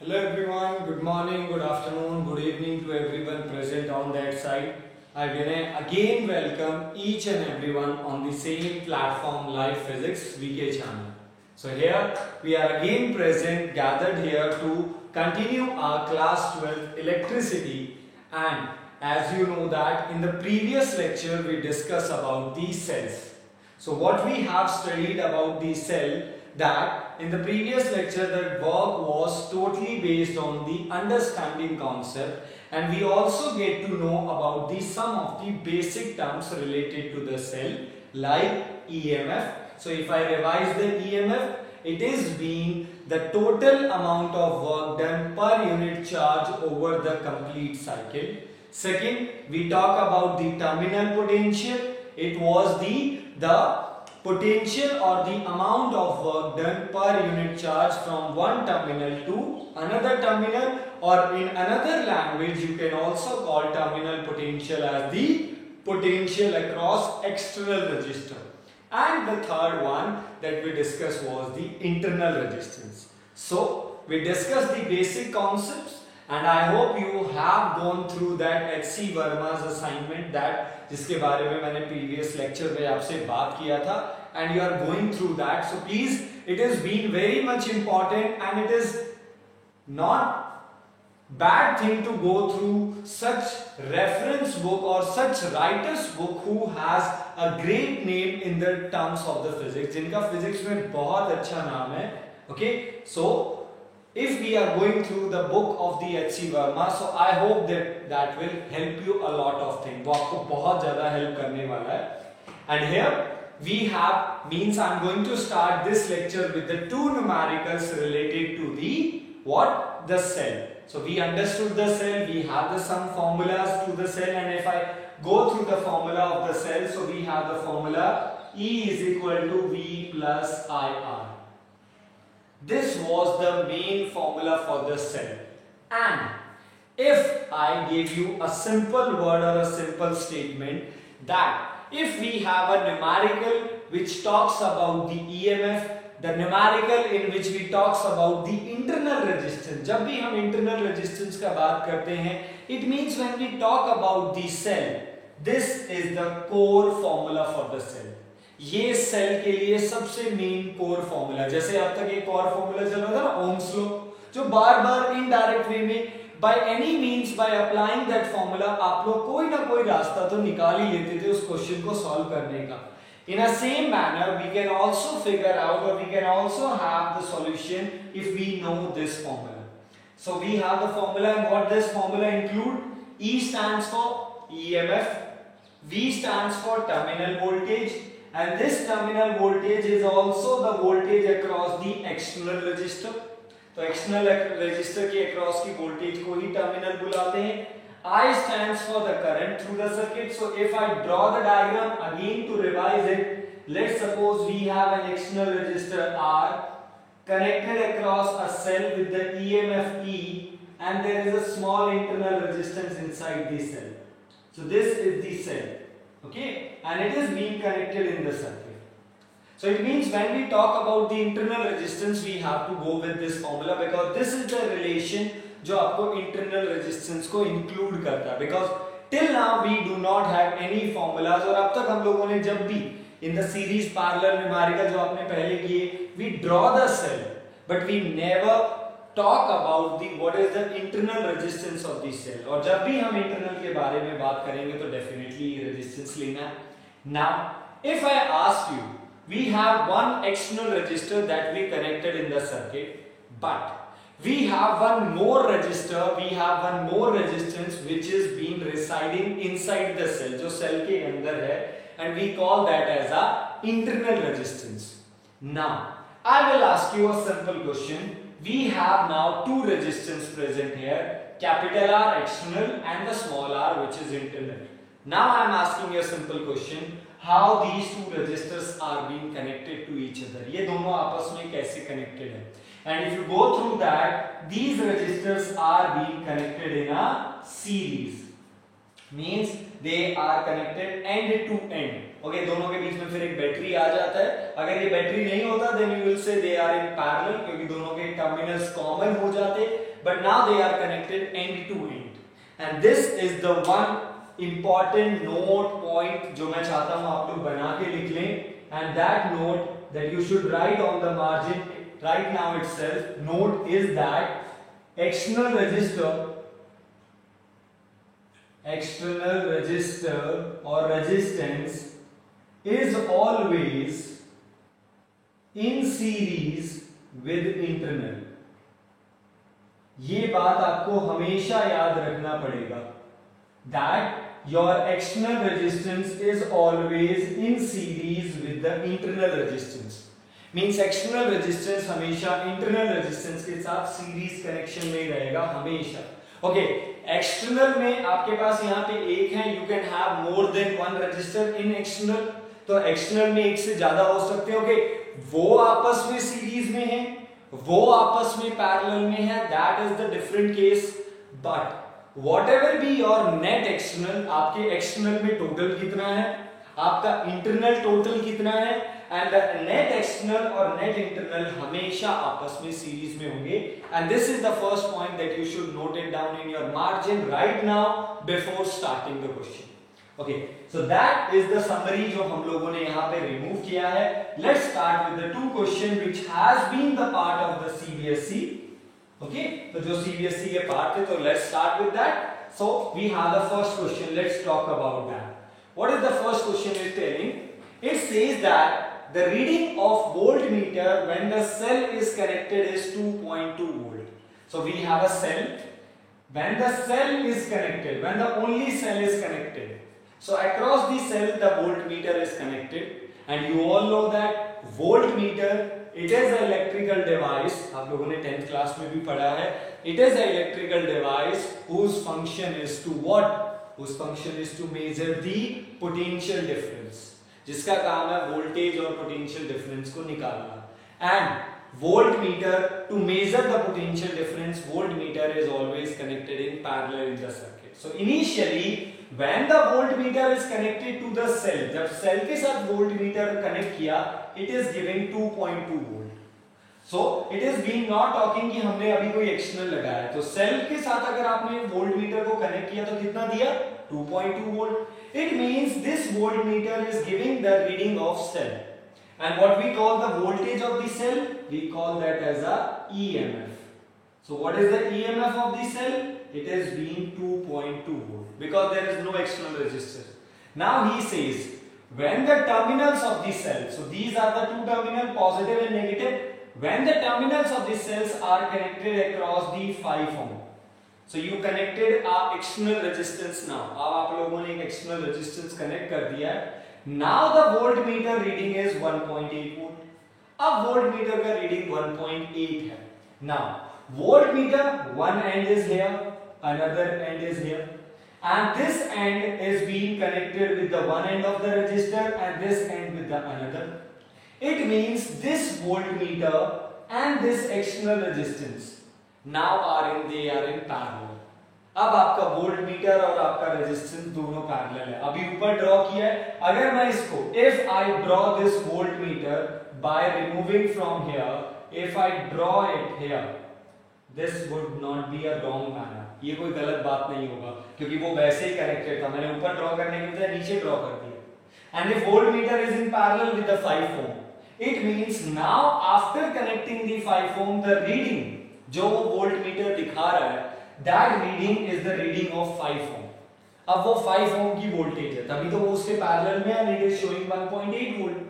Hello everyone, good morning, good afternoon, good evening to everyone present on that side. I again welcome each and everyone on the same platform Live Physics VK channel. So here we are again present gathered here to continue our class 12 electricity, and as you know that in the previous lecture we discussed about these cells. So what we have studied about the cell, that in the previous lecture that work was totally based on the understanding concept, and we also get to know about the some of the basic terms related to the cell like EMF. So if I revise the EMF, it is being the total amount of work done per unit charge over the complete cycle. Second, we talk about the terminal potential. It was the potential or the amount of work done per unit charge from one terminal to another terminal, or in another language you can also call terminal potential as the potential across external resistor. And the third one that we discussed was the internal resistance. So we discussed the basic concepts, and I hope you have gone through that H.C. Verma's assignment that जिसके बारे में मैंने previous lecture में आपसे बात किया था, and you are going through that. So please, it has been very much important, and it is not bad thing to go through such reference book or such writer's book who has a great name in the terms of the physics, जिनका physics में बहुत अच्छा नाम है. Okay, so if we are going through the book of the H.C. Verma, so I hope that will help you a lot of things. वो आपको बहुत ज़्यादा help करने वाला है. And here we have, means I am going to start this lecture with the two numericals related to the what? The cell. So we understood the cell, we have the some formulas to the cell, and if I go through the formula of the cell, so we have the formula E is equal to V plus IR. This was the main formula for the cell. And if I give you a simple word or a simple statement that if we have a numerical which talks about the EMF, the numerical in which we talks about the internal resistance, जब भी हम internal resistance का बात करते हैं, it means when we talk about the cell, this is the core formula for the cell. ये cell के लिए सबसे मेन कोर फॉर्मूला, जैसे अब तक एक और फॉर्मूला चल रहा था ना, ओम्स लॉ, जो बार बार इनडायरेक्ट वे में by any means by applying that formula आप लोग कोई ना कोई रास्ता तो निकाल ही लेते थे उस क्वेश्चन को सॉल्व करने का. In a same manner we can also figure out, or we can also have the solution if we know this formula. So we have the formula, and what this formula include? E stands for EMF, V stands for terminal voltage, and this terminal voltage is also the voltage across the external resistor. तो external resistor के across की voltage को ही terminal बुलाते हैं. I stands for the current through the circuit. So if I draw the diagram again to revise it, let's suppose we have an external resistor R connected across a cell with the EMF E, and there is a small internal resistance inside the cell. So this is the cell. Okay, and it is being connected in the circuit. So it means when we talk about the internal resistance, we have to go with this formula, because this is the relation जो आपको internal resistance को include करता है. Because till now we do not have any formulas, और अब तक हम लोगों ने जब भी in the series parallel numerical जो आपने पहले किए, we draw the cell, but we never talk about the what is the internal resistance of the cell. और जब भी हम internal के बारे में बात करेंगे तो definitely resistance लेना. Now if I ask you, we have one external resistor that we connected in the circuit, but we have one more resistor, we have one more resistance which is being residing inside the cell, जो cell के अंदर है, and we call that as a internal resistance. Now I will ask you a simple question. We have now two resistors present here, capital R external and the small r which is internal. Now I am asking you a simple question, how these two resistors are being connected to each other. ये दोनों आपस में कैसे connected है? And if you go through that, these resistors are being connected in a series. Means they are connected end to end. Okay, दोनों के बीच में फिर एक बैटरी आ जाता है। अगर ये बैटरी नहीं होता then you will say they are in parallel, क्योंकि दोनों के टर्मिनल्स कॉमन हो जाते, but now they are connected end to end. And this is the one important note point जो मैं चाहता हूं आप लोग बना के लिख लें, and that note that you should write on the margin right now itself. Note is that external resistor or resistance is always in series with internal. ये बात आपको हमेशा याद रखना पड़ेगा, that your external resistance is always in series with the internal resistance. Means external resistance हमेशा internal resistance के साथ सीरीज कनेक्शन में रहेगा हमेशा। ओके, एक्सटर्नल में आपके पास यहाँ पे एक है, you can have more than one register in external, तो एक्सटर्नल में एक से ज्यादा हो सकते हैं। ओके, वो आपस में सीरीज में है, वो आपस में पैरेलल में है, that is the different case. But whatever be your net external, आपके एक्सटर्नल में टोटल कितना है, आपका इंटरनल टोटल कितना है, एंड नेट एक्सटर्नल और नेट इंटरनल हमेशा आपस में सीरीज में होंगे। And this is the first point that you should note it down in your margin right now before starting the question. Okay, so that is the summary जो हम लोगों ने यहाँ पे रिमूव किया है। Let's start with the two question which has been the part of the CBSE. Okay, तो जो सीबीएसई के पार्ट थे, तो let's start with that. So we have the first question, let's talk about that. What is the first question is telling? It says that the reading of voltmeter when the cell is connected is 2.2 volt. So we have a cell. When the cell is connected, when the only cell is connected, so across the cell the voltmeter is connected, and you all know that voltmeter, it is an electrical device. आप लोगों ने 10th class में भी पढ़ा है। It is an electrical device whose function is to what? Whose function is to measure the potential difference. जिसका काम है वोल्टेज और पोटेंशियल डिफरेंस को निकालना। And voltmeter, to measure the potential difference, voltmeter is always connected in parallel in the circuit. So initially when the voltmeter is connected to the cell, जब cell के साथ voltmeter connect किया, it is giving 2.2 volt. So it is being not talking कि हमने अभी कोई external लगाया है, तो सेल के साथ अगर आपने वोल्टमीटर को कनेक्ट किया तो कितना दिया? 2.2 volt. It means this voltmeter is giving the reading of cell, and what we call the voltage of the cell, we call that as a EMF. So what is the EMF of the cell? It is being 2.2 volt because there is no external resistor. Now he says when the terminals of the cell, so these are the two terminals, positive and negative, when the terminals of the cells are connected across the 5 ohm. So you connected a external resistance now. अब आप लोगों ने एक external resistance connect कर दिया है। Now the voltmeter reading is 1.8 volt. अब voltmeter का reading 1.8 है। Now voltmeter, one end is here, another end is here, and this end is being connected with the one end of the resistor and this end with the another. It means this voltmeter and this external resistance now they are in parallel. अब आपका voltmeter और आपका resistance दोनों parallel है। अभी ऊपर draw किया है, अगर मैं इसको if I draw this voltmeter by removing from here, if I draw it here, this would not be a wrong manner. ये कोई गलत बात नहीं होगा क्योंकि वो वैसे ही कनेक्टेड था। मैंने ऊपर ड्रॉ करने के बजाय नीचे ड्रॉ कर दिया। And if voltmeter is in parallel with the 5 ohm, it means now after connecting the 5 ohm, the reading जो वोल्टमीटर दिखा रहा है, that reading is the reading of 5 ohm. अब वो 5 ohm की वोल्टेज है, तभी तो वो उसके पैरेलल में है, and it is showing 1.8 volt.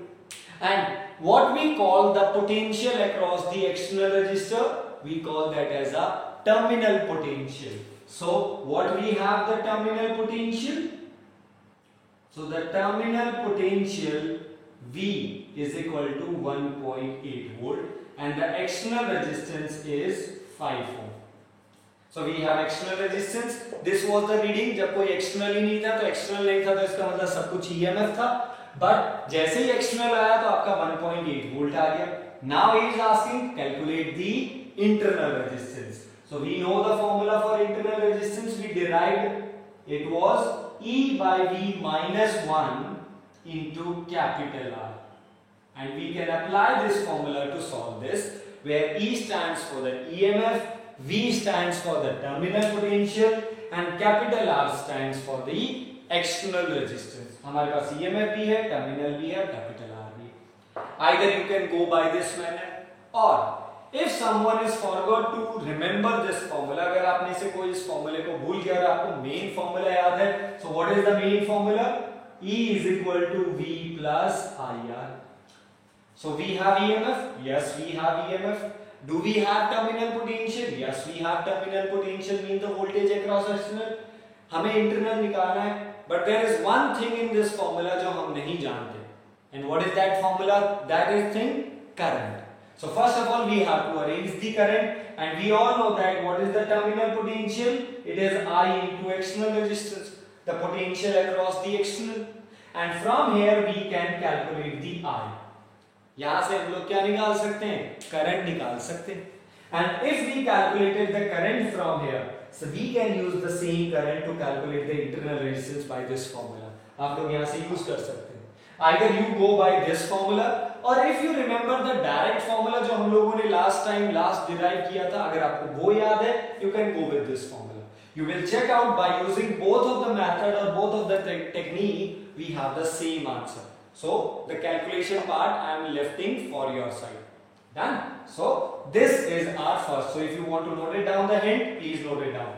And what we call the potential across the external resistor, we call that as a terminal potential. So what we have the terminal potential? So the terminal potential V is equal to 1.8 volt. And the external resistance is 5 ohm. So we have external resistance. This was the reading. जब कोई external ही नहीं था, तो external नहीं था, तो इसका मतलब सब कुछ EMF था. But जैसे ही external आया तो आपका 1.8 volt आ गया. Now he is asking calculate the internal resistance. So we know the formula for internal resistance. We derived it was E by V minus 1 into capital R. And we can apply this formula to solve this, where E stands for the EMF, V stands for the terminal potential, and capital R stands for the external resistance. हमारे पास EMF भी है, terminal भी है, capital R भी है. Either you can go by this manner, or if someone is forgot to remember this formula, अगर आप में से कोई इस फॉर्मूले को भूल गया और आपको मेन फॉर्मूला याद है, so what is the main formula? E is equal to V plus IR. So we have EMF, yes we have EMF. Do we have terminal potential? Yes we have terminal potential, means the voltage across external. हमें internal निकालना है, but there is one thing in this formula जो हम नहीं जानते. And what is that formula? That is thing, current. So first of all we have to arrange the current, and we all know that what is the terminal potential? It is I into external resistance, the potential across the external, and from here we can calculate the I. यहां से हम लोग क्या निकाल सकते हैं? Current निकाल सकते हैं. And if we calculated the current from here, so we can use the same current to calculate the internal resistance by this formula. आप लोग यहां से यूज कर सकते हैं. Either you go by this formula, or if you remember the direct formula जो हम लोगों ने last derive किया था, अगर आपको वो याद है, you can go with this formula. You will check out by using both of the method or both of the technique, we have the same answer. So the calculation part I am lefting for your side. Done. So this is our first. So if you want to note it down the hint, please note it down.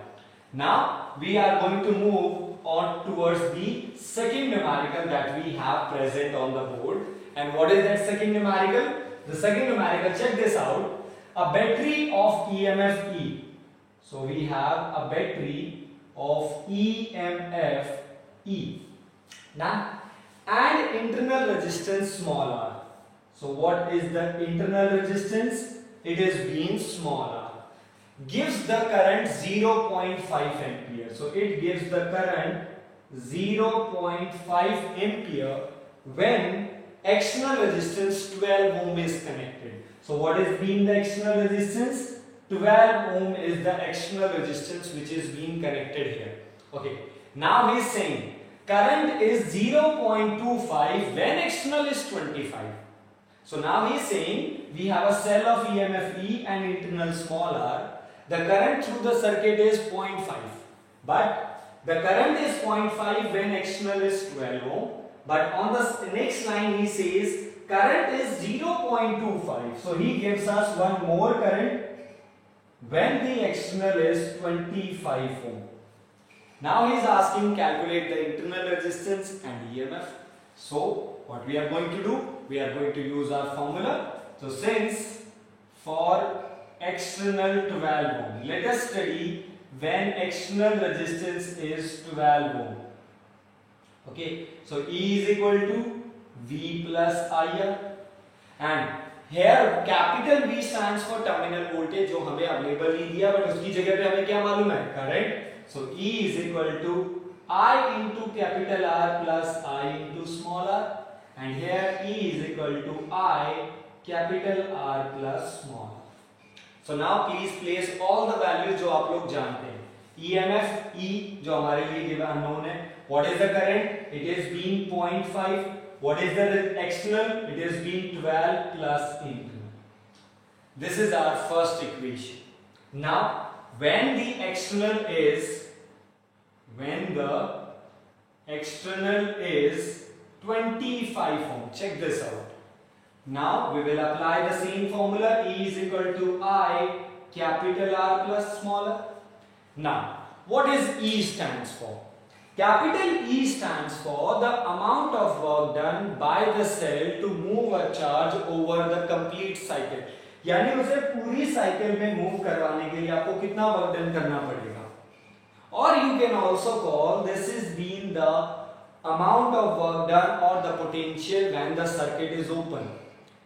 Now we are going to move on towards the second numerical that we have present on the board. And what is that second numerical? The second numerical, check this out. A battery of EMF E. So we have a battery of EMF E. Now, and internal resistance small r. So what is the internal resistance? It is being small r. Gives the current 0.5 ampere. So it gives the current 0.5 ampere when external resistance 12 ohm is connected. So what is being the external resistance? 12 ohm is the external resistance which is being connected here. Okay. Now he is saying current is 0.25 when external is 25. So now he is saying we have a cell of EMF E and internal small r. The current through the circuit is 0.5, but the current is 0.5 when external is 12 ohm. But on the next line he says current is 0.25. So he gives us one more current when the external is 25 ohm. Now he is asking calculate the internal resistance and EMF. So what we are going to do? We are going to use our formula. So since for external 12 ohm, let us study when external resistance is 12 ohm. Okay, so E is equal to V plus IR, and here capital V stands for terminal voltage जो हमें available नहीं दिया, but उसकी जगह पे हमें क्या मालूम है? Current. So E is equal to I into capital R plus I into small r, and here E is equal to I capital R plus small r. So now please place all the values जो आप लोग जानते हैं. EMF E जो हमारे लिए given unknown है. What is the current? It is being 0.5. What is the external? It is being 12 plus internal. This is our first equation. Now when the external is 25 ohm, check this out. Now we will apply the same formula. E is equal to I capital R plus small r. Now what is E stands for? Capital E stands for the amount of work done by the cell to move a charge over the complete cycle. यानी उसे पूरी cycle में move करवाने के लिए आपको कितना work done करना पड़ेगा. Or you can also call this is being the amount of work done or the potential when the circuit is open.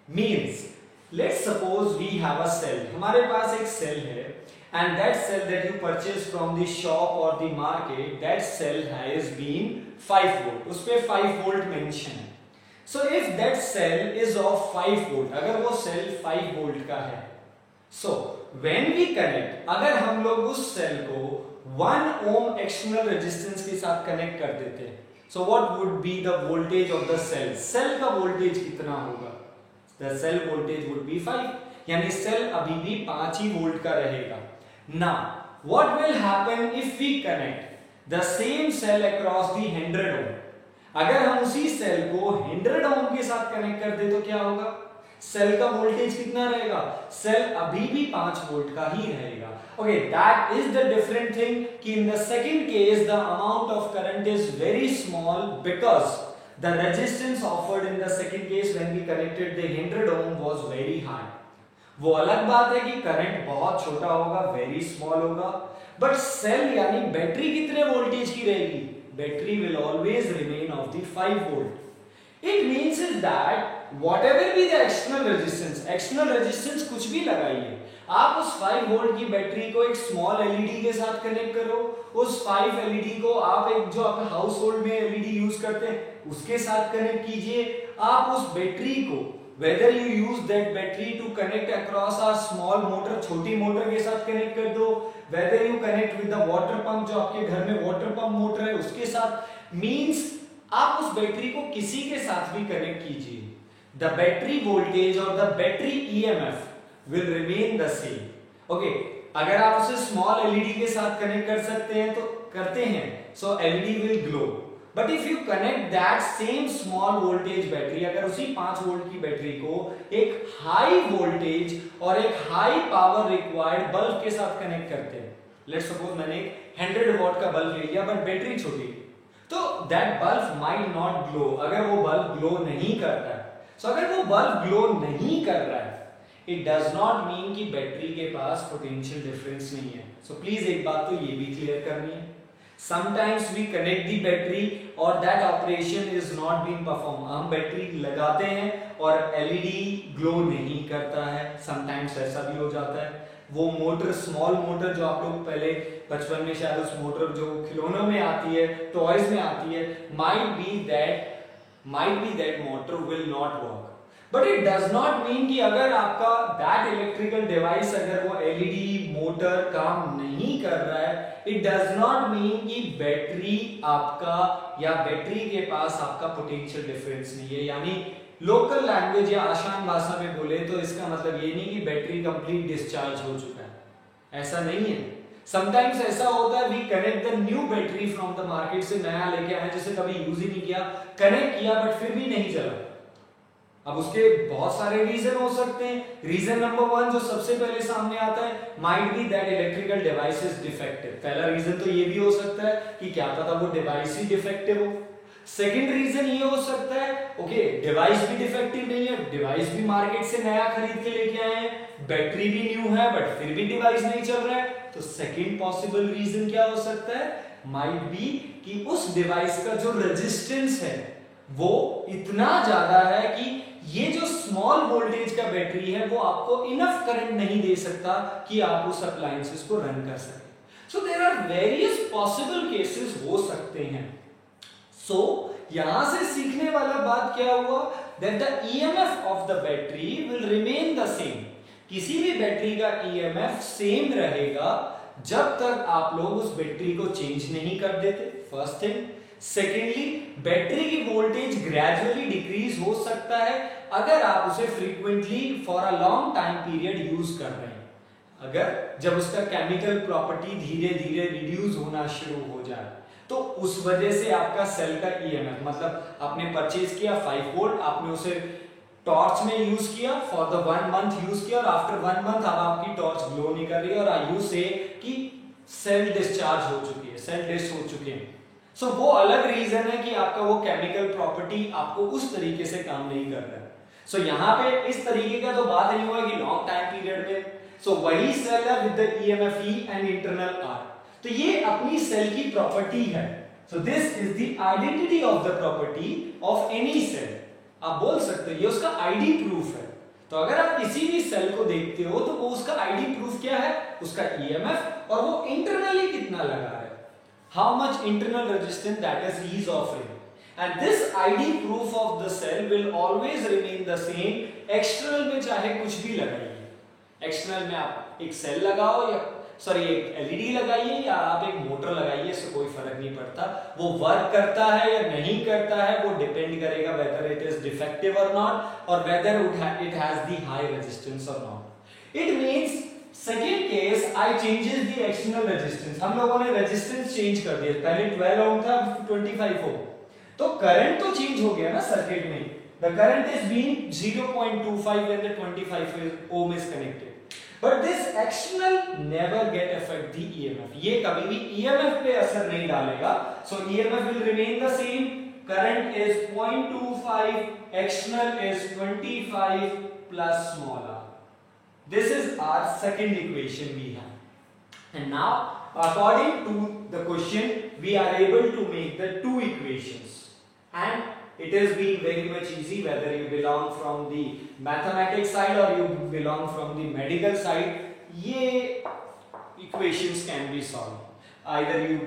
Means let's suppose we have a cell. हमारे पास एक cell है, and that cell that you purchase from the shop or the market, that cell has been 5 volt. उस पे 5 volt mention है. So if that cell is of 5 volt, अगर वो cell 5 volt का है, so when we connect, अगर हम लोग उस cell को 1 ohm external resistance के साथ connect कर देते हैं, so what would be the voltage of the cell? Cell का वोल्टेज कितना होगा? The cell voltage would be 5, यानी सेल अभी भी 5 ही वोल्ट का रहेगा। Now what will happen if we connect the same cell across the 100 ohm? अगर हम उसी सेल को 100 ओम के साथ कनेक्ट कर दे तो क्या होगा? सेल का वोल्टेज कितना रहेगा? सेल अभी भी 5 वोल्ट का ही रहेगा। Okay, that is the different thing कि in the second case the amount of current is very small because the resistance offered in the second case when we connected the 100 ohm was very high. वो अलग बात है कि current बहुत छोटा होगा, very small होगा, बट सेल यानी बैटरी कितने वोल्टेज की रहेगी? Battery will always remain of the 5 volt. It means is that whatever be the external resistance कुछ भी लगाइए, आप उस 5 वोल्ट की बैटरी को एक स्मॉल एलईडी के साथ कनेक्ट करो, उस 5 एलईडी को आप एक जो आप हाउस होल्ड में एलईडी यूज करते हैं उसके साथ कनेक्ट कीजिए। आप उस बैटरी को whether you use that battery to connect across a small motor, छोटी मोटर के साथ कनेक्ट कर दो, whether you connect with the water pump, जो आपके घर में वाटर पंप मोटर है उसके साथ, मींस आप उस बैटरी को किसी के साथ भी कनेक्ट कीजिए, the battery voltage or the battery EMF will remain the same. Okay, अगर आप उसे small LED के साथ कनेक्ट कर सकते हैं तो करते हैं, so LED will glow. But if you connect that same small voltage battery, अगर उसी 5 वोल्ट की बैटरी को एक हाई वोल्टेज और एक हाई पावर रिक्वायर्ड बल्ब के साथ कनेक्ट करते हैं, लेट्स सपोज मैंने एक 100 वॉट का बल्ब ले लिया बट बैटरी छोटी, तो that bulb might not glow, अगर वो बल्ब ग्लो नहीं करता है, so, अगर वो बल्ब ग्लो नहीं कर रहा है, इट डज नॉट मीन कि बैटरी के पास पोटेंशियल डिफरेंस नहीं है। सो प्लीज एक बात तो ये भी क्लियर करनी है, sometimes we connect the battery और that operation is not being perform. हम बैटरी लगाते हैं और एलईडी ग्लो नहीं करता है, समटाइम्स ऐसा भी हो जाता है। वो मोटर, स्मॉल मोटर जो आप लोग पहले बचपन में शायद उस मोटर जो खिलौनों में आती है, टॉयज में आती है, might be that motor will not work, but it does not mean कि अगर आपका that electrical device अगर वो LED मोटर काम नहीं कर रहा है, it does not mean कि बैटरी आपका या बैटरी के पास आपका पोटेंशियल डिफरेंस नहीं है। यानी लोकल लैंग्वेज या आसान भाषा में बोले तो इसका मतलब ये नहीं कि बैटरी कंप्लीट डिस्चार्ज हो चुका है, ऐसा नहीं है। समटाइम्स ऐसा होता है we connect the new battery from the market से नया लेके आए जिसे कभी यूज ही नहीं किया, कनेक्ट किया बट फिर भी नहीं चला। अब उसके बहुत सारे रीजन हो सकते हैं। रीजन नंबर 1 जो सबसे पहले सामने आता है, might be that electrical device is defective. पहला रीजन तो ये भी हो सकता है कि क्या पता वो डिवाइस ही डिफेक्टिव हो। सेकंड रीजन ये हो सकता है ओके डिवाइस भी डिफेक्टिव नहीं है, डिवाइस भी मार्केट से नया खरीद के लेके आए हैं, बैटरी भी न्यू है बट फिर भी डिवाइस नहीं चल रहा है। तो सेकंड पॉसिबल रीजन क्या हो सकता है, माइट बी कि उस डिवाइस का जो रेजिस्टेंस है वो इतना ज्यादा है कि ये जो स्मॉल वोल्टेज का बैटरी है वो आपको इनफ करंट नहीं दे सकता कि आप उस अप्लायंसेस को रन कर सकें। So there are various possible cases हो सकते हैं। सो यहां से सीखने वाला बात क्या हुआ, that the EMF of the battery will remain the same. किसी भी बैटरी का ईएमएफ सेम रहेगा जब तक आप लोग उस बैटरी को चेंज नहीं कर देते, फर्स्ट थिंग। सेकेंडली, बैटरी की वोल्टेज ग्रेजुअली डिक्रीज हो सकता है अगर आप उसे frequently for a long time period use कर रहे हैं। अगर जब उसका केमिकल प्रॉपर्टी धीरे धीरे रिड्यूस होना शुरू हो जाए तो उस वजह से आपका सेल का ईएमएफ, मतलब आपने परचेज किया 5 वोल्ट, आपने उसे टॉर्च में यूज किया फॉर द 1 मंथ यूज किया और आफ्टर 1 मंथ अब आपकी टॉर्च ग्लो नहीं कर रही है और आई यू से कि सेल डिस्चार्ज हो चुकी है, सेल डिस हो चुके हैं। सो वो अलग रीजन है कि आपका वो केमिकल प्रॉपर्टी आपको उस तरीके से काम नहीं कर रहा है। सो यहाँ पे इस तरीके का तो बात नहीं हुआ कि लॉन्ग टाइम पीरियड में। सो वही सेल है with the EMF E and internal R, तो ये अपनी सेल की प्रॉपर्टी है। So this is the identity of the property of any cell. आप बोल सकते हो ये उसका आईडी प्रूफ है। तो अगर आप किसी भी सेल को देखते हो तो वो उसका आईडी प्रूफ क्या है, उसका ईएमएफ और वो इंटरनली कितना लगा रहा है, how much internal resistance that is he is offering, and this ID proof of the cell will always remain the same। external में चाहे कुछ भी लगाइए, external में आप एक सेल लगाओ या सॉरी एक एलईडी लगाइए या आप एक मोटर लगाइए, इससे कोई फर्क नहीं पड़ता। वो वर्क करता है या नहीं करता है वो डिपेंड करेगा वेदर इट इज डिफेक्टिव और नॉट, और whether it has the high resistance और not. It means second case I changes the external resistance. हम लोगों ने रेजिस्टेंस चेंज कर दिया, पहले 12 ओम था 25 ओम, तो करंट तो चेंज हो गया ना सर्किट में। The current is being 0.25 when the 25 ohm is connected, but this external never get affect the EMF। ये कभी भी EMF पे असर नहीं डालेगा, so EMF will remain the same। current is 0.25, external is 25 plus small r। This is our second equation we have, and now according to the question we are able to make the two equations, and it is being very much easy whether you belong from the mathematics side or you belong from the medical side। ये equations can be solved either you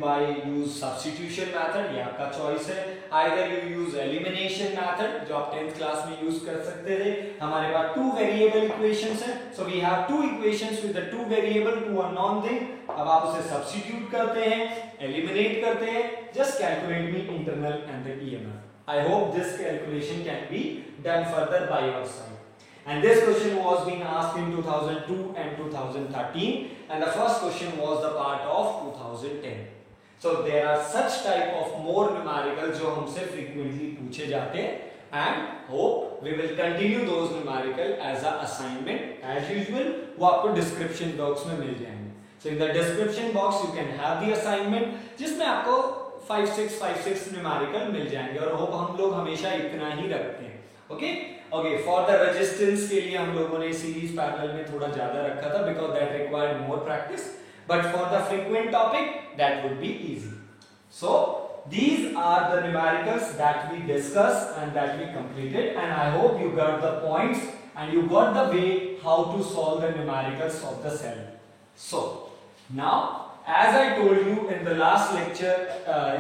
use substitution method, ये आपका choice है, either you use elimination method जो आप 10th class में use कर सकते थे। हमारे पास two variable equations हैं, so we have two equations with the two variable, two unknown thing। अब आप उसे substitute करते हैं, eliminate करते हैं, just calculate me internal and the EMF। I hope this calculation can be done further by your side, and this question was being asked in 2002 and 2013, and the first question was the part of 2010। so there are such type of more numerical जो हमसे frequently पूछे जाते हैं, and hope we will continue those numerical as a assignment as usual। वो आपको description box में मिल जाएंगे। so in the description box you can have the assignment जिसमें आपको 5-6 न्यूमेरिकल मिल जाएंगे, और होप हम लोग हमेशा इतना ही रखते हैं। ओके फॉर द रेजिस्टेंस के लिए हम लोगों ने सीरीज पैरेलल में थोड़ा ज्यादा रखा था because that required more practice, but for the frequent topic that would be easy. So these are the numericals that we discussed and that we completed, and I hope you got the points and you got the way how to solve the numericals of the cell। so now as I told you in the last lecture,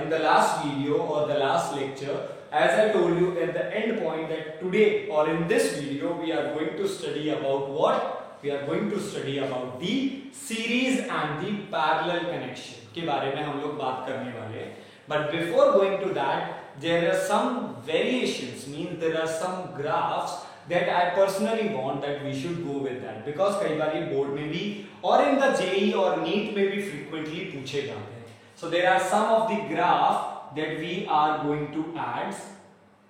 in the last video or the last lecture, as I told you at the end point that today or in this video we are going to study about what? We are going to study about the series and the parallel connection के बारे में हम लोग बात करने वाले हैं। But before going to that, there are some variations, means there are some graphs that I personally want that we should go with that, because कई बार ये बोर्ड में भी और in the JEE और NEET में भी frequently पूछे जाते हैं। So there are some of the graph that we are going to add।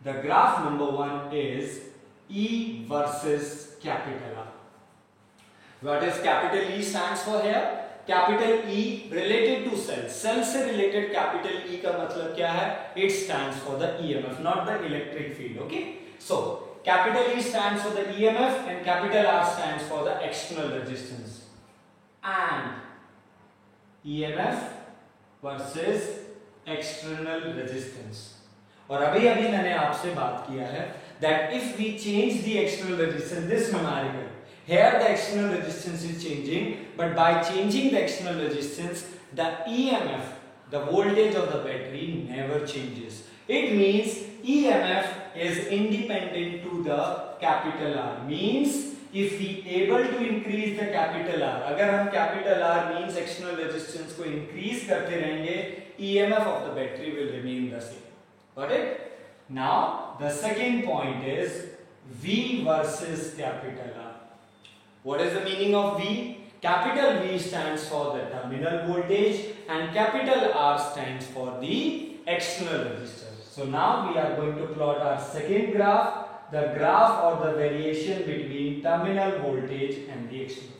The graph number 1 is E versus capital R। What is capital E stands for here? Capital E related to cell, cell से related capital E का मतलब क्या है? It stands for the EMF, not the electric field। Okay, so capital E stands for the EMF and capital R stands for the external resistance, and EMF versus external resistance। और अभी मैंने आपसे बात किया है that if we change the external resistance, this numerical, here the external resistance is changing, but by changing the external resistance the EMF, the voltage of the battery never changes। it means EMF is independent to the capital R, means if we able to increase the capital R, अगर हम capital R means external resistance को increase करते रहेंगे, EMF of the battery will remain the same। got it? Now the second point is V versus capital R। what is the meaning of V? Capital V stands for the terminal voltage and capital R stands for the external resistance। so now we are going to plot our second graph, the graph or the variation between terminal voltage and the external।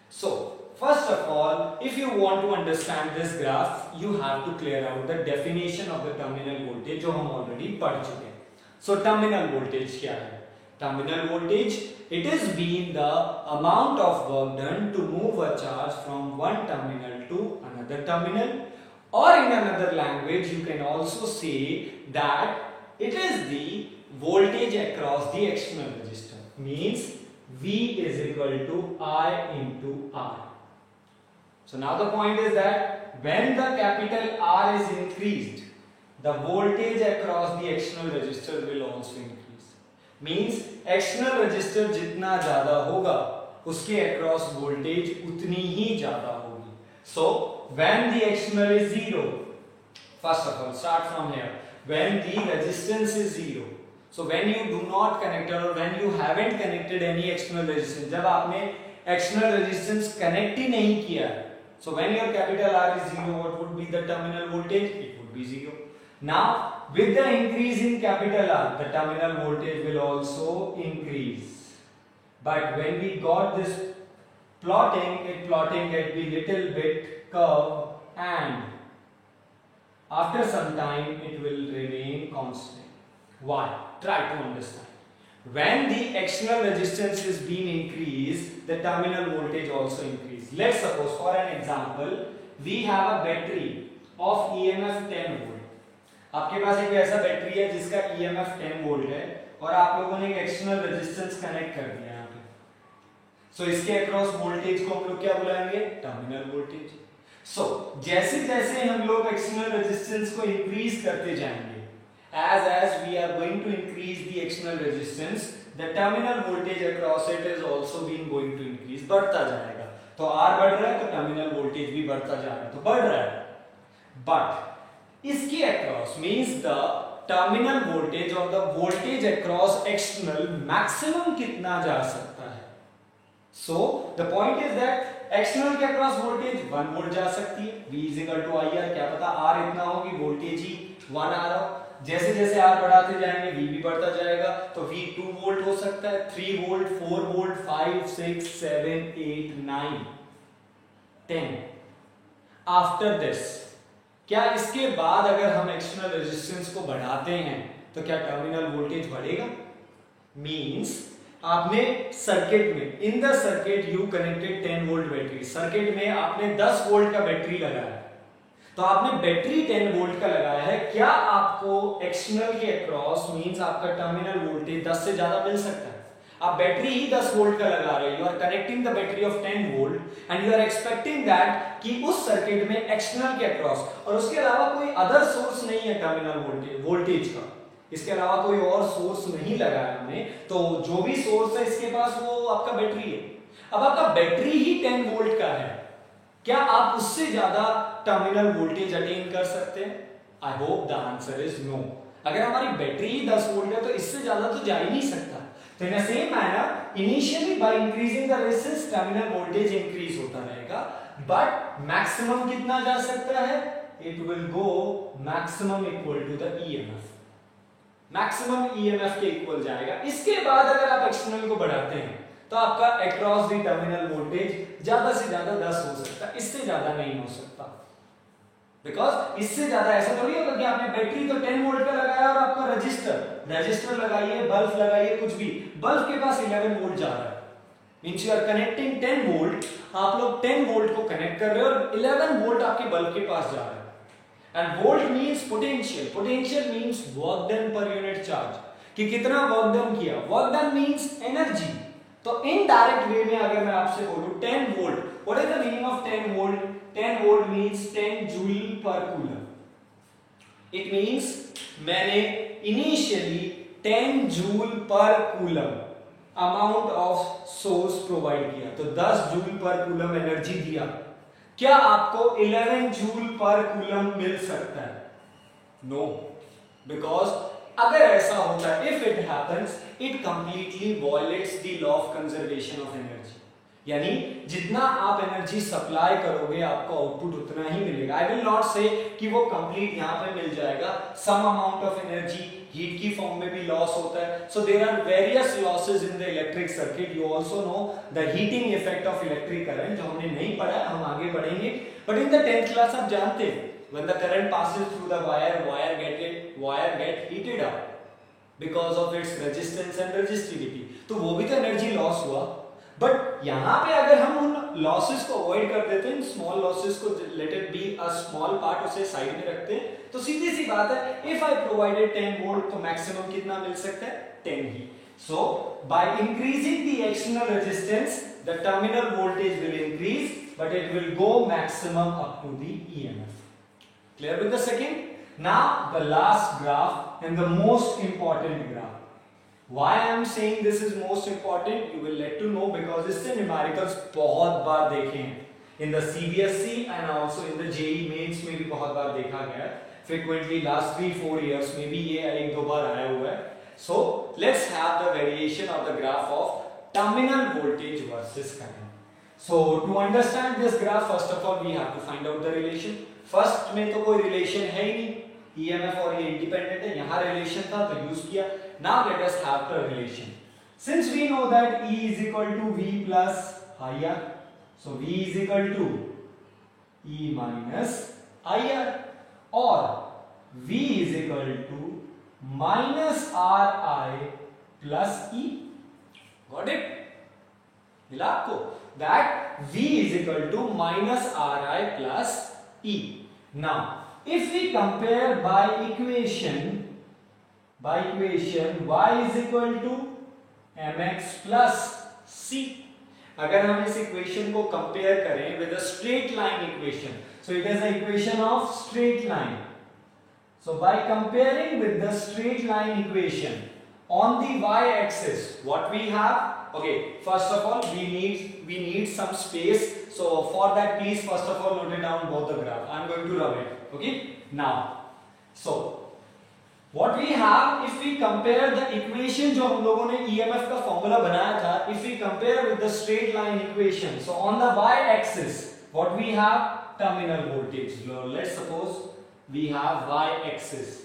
so first of all, if you want to understand this graph, you have to clear out the definition of the terminal voltage जो हम already पढ़ चुके हैं। so terminal voltage क्या है? terminal voltage, it is being the amount of work done to move a charge from one terminal to another terminal, or in another language you can also say that it is the voltage across the external resistor, means V is equal to I into R। so now the point is that when the capital R is increased, the voltage across the external resistor will also increase, means external resistor जितना ज्यादा होगा उसके across voltage उतनी ही ज्यादा होगी। So when the external is zero, first of all start from here, when the resistance is zero, so when you do not connect or when you haven't connected any external resistance, जब आपने external resistance connect ही नहीं किया, so when your capital R is zero, what would be the terminal voltage? It would be zero. Now with the increase in capital R, the terminal voltage will also increase. But when we got this plotting at the little bit curve, and after some time it will remain constant. Why? Try to understand. When the external resistance is being increased, the terminal voltage also increase. Let's suppose, for an example, we have a battery of EMF 10 volt. आपके पास एक ऐसा battery है जिसका EMF 10 volt है और आप लोगों ने एक एक्सटर्नल रेजिस्टेंस कनेक्ट कर दिया यहाँ पे. सो इसके अक्रॉस वोल्टेज को हम लोग क्या बुलाएंगे? Terminal voltage. सो जैसे जैसे हम लोग एक्सटर्नल रेजिस्टेंस को इंक्रीज करते जाएंगे, as we are going to increase the external resistance, the terminal voltage across it is also being going to increase, बढ़ता जाएगा. तो R बढ़ रहा है तो टर्मिनल वोल्टेज भी बढ़ता जा रहा है, तो बढ़ रहा है. बट इसके across means the terminal voltage और the voltage across external maximum कितना जा सकता है. So the point is that external के अक्रॉस वोल्टेज 1 वोल्ट जा सकती है. V = IR, क्या पता R इतना हो कि वोल्टेज ही 1 आ रहा हो. जैसे जैसे R बढ़ाते जाएंगे V भी बढ़ता जाएगा, तो V 2 वोल्ट हो सकता है, 3 वोल्ट, 4 वोल्ट, 5, 6, 7, 8, 9, 10. आफ्टर दिस, क्या इसके बाद अगर हम एक्सटर्नल रेजिस्टेंस को बढ़ाते हैं तो क्या टर्मिनल वोल्टेज बढ़ेगा? मींस आपने सर्किट में, इन the circuit you connected 10 volt battery, circuit में आपने 10 वोल्ट का बैटरी लगाया, तो आपने बैटरी 10 वोल्ट का लगाया है, क्या आपको एक्सटर्नल के अक्रॉस मींस आपका टर्मिनल वोल्टेज 10 से ज्यादा मिल सकता है? आप बैटरी ही 10 वोल्ट का लगा रहे हो, you are connecting the battery of 10 volt and you are expecting that कि उस सर्किट में एक्सटर्नल के अक्रॉस और उसके अलावा कोई अदर सोर्स नहीं है टर्मिनल वोल्टेज का, इसके अलावा कोई और सोर्स नहीं लगाया हमने, तो जो भी सोर्स है इसके पास वो आपका बैटरी है. अब आपका बैटरी ही 10 वोल्ट का है, क्या आप उससे ज्यादा टर्मिनल वोल्टेज अटेन कर सकते हैं? I hope the answer is no. अगर हमारी बैटरी ही 10 वोल्ट है तो इससे ज्यादा तो जा ही नहीं सकता. तो in same manner initially by increasing the resistance terminal voltage increase होता रहेगा, बट मैक्सिमम कितना जा सकता है? It will go maximum equal to the EMF. Maximum EMF के इक्वल जाएगा. इसके बाद अगर आप एक्सटर्नल को बढ़ाते हैं तो आपका अक्रॉस द टर्मिनल वोल्टेज ज्यादा से ज्यादा 10 हो सकता है, इससे ज्यादा नहीं हो सकता. बिकॉज इससे ज्यादा ऐसा थोड़ी होगा कि आपने बैटरी तो 10 वोल्ट का लगाया और आपका रजिस्टर लगाइए, बल्ब लगाइए, कुछ भी, बल्ब के पास 11 वोल्ट जा रहा है. Means you are connecting 10 volt, आप लोग 10 वोल्ट को कनेक्ट कर रहे हो और 11 वोल्ट आपके बल्ब के पास जा रहा है. And volt means potential, potential means work done per unit charge, कि कितना वर्क डन किया. Work done means energy. तो इनडायरेक्ट वे में अगर मैं आपसे बोलूं 10 volt, what is the meaning of 10 volt? 10 volt means 10 joule per coulomb. It means मैंने initially 10 joule per coulomb amount of source provide किया, तो 10 जूल पर कूलम एनर्जी दिया. क्या आपको 11 जूल पर कूलम मिल सकता है? नो, बिकॉज अगर ऐसा होता है, if it happens, it completely violates the law of conservation of energy. यानी जितना आप एनर्जी सप्लाई करोगे आपको आउटपुट उतना ही मिलेगा. आई विल नॉट से कि वो कंप्लीट यहां पे मिल जाएगा. Some amount of energy heat की फॉर्म में भी लॉस होता है. So there are various losses in the electric circuit. You also know the heating effect of electric current, जो हमने नहीं पढ़ा, हम आगे बढ़ेंगे. But in the 10th class आप जानते हैं when the current passes through the wire get heated up because of its resistance and resistivity. तो वो भी तो एनर्जी लॉस हुआ. बट यहां पे अगर हम उन लॉसेस को अवॉइड कर देते हैं, स्मॉल लॉसेस को, let it be a small part, उसे साइड में रखते हैं, तो सीधी सी बात है, इफ आई प्रोवाइडेड 10 वोल्ट तो मैक्सिमम कितना मिल सकता है? 10 ही. So by increasing the external resistance the terminal voltage will increase, but it will go maximum up to the EMF. Clear with the second? Now the last graph and the most important graph. Why I am saying this is most important? You will let to know because इससे numericals बहुत बार देखे हैं. In the CBSE and also in the JEE mains में भी बहुत बार देखा गया है, फ्रीक्वेंटली लास्ट 3-4 इयर्स में भी ये एक दो बार आया हुआ है. So let's have the variation of the graph of terminal voltage versus current. So to understand this graph, first of all we have to find out the relation. First में तो कोई relation है ही नहीं, EMF और ये independent है, यहाँ relation था तो use किया. Now let us have the relation. Since we know that E is equal to V plus IR, so V is equal to E minus IR, or V is equal to minus Ri plus E. Got it? मिला आपको? That V is equal to minus Ri plus E. Now, if we compare by equation Y is equal to mx plus C. अगर हम इस equation को compare करें with a straight line equation, so it is the equation of straight line. So by comparing with the straight line equation on the y-axis, what we have? Okay, first of all we need some space. So for that, please first of all note it down both the graph. I am going to rub it. Okay. Now, so what we have, if we compare the equation जो हम लोगों ने EMF का formula बनाया था, if we compare with the straight line equation, so on the y-axis, what we have? Terminal voltage. Let's suppose we have y-axis.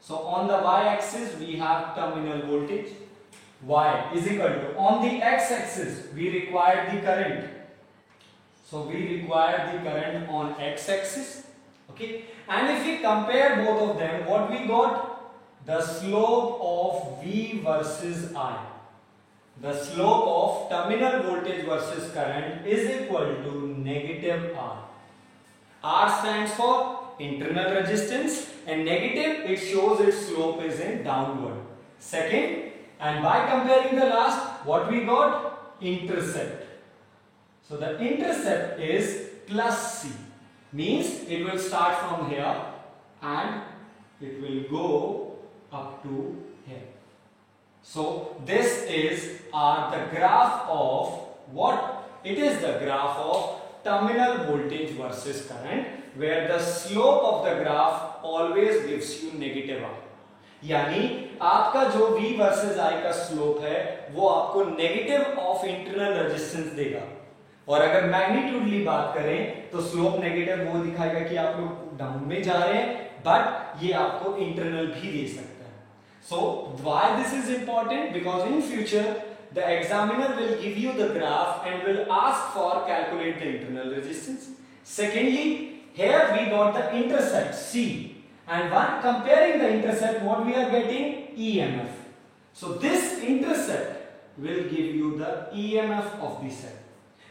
So on the y-axis we have terminal voltage. Y is equal to, on the x-axis we require the current. So we require the current on x-axis. Okay. And if we compare both of them, what we got? The slope of V versus I. The slope of terminal voltage versus current is equal to negative R. R stands for internal resistance, and negative, it shows its slope is in downward. Second, and by comparing the last, what we got? Intercept. So the intercept is plus C, means it will start from here and it will go up to here. So this is the graph of what? It is the graph of terminal voltage versus current, where the slope of the graph always gives you negative R. यानी आपका जो V versus I का slope है वो आपको negative of internal resistance देगा, और अगर मैग्नीट्यूडली बात करें तो स्लोप नेगेटिव वो दिखाएगा कि आप लोग डाउन में जा रहे हैं, बट ये आपको इंटरनल भी दे सकता है. So why this is important? Because in future the examiner will give you the graph and will ask for calculate the internal resistance. Secondly, here we got the intercept C, and when comparing the intercept, what we are getting? EMF. So this intercept will give you the EMF of the cell.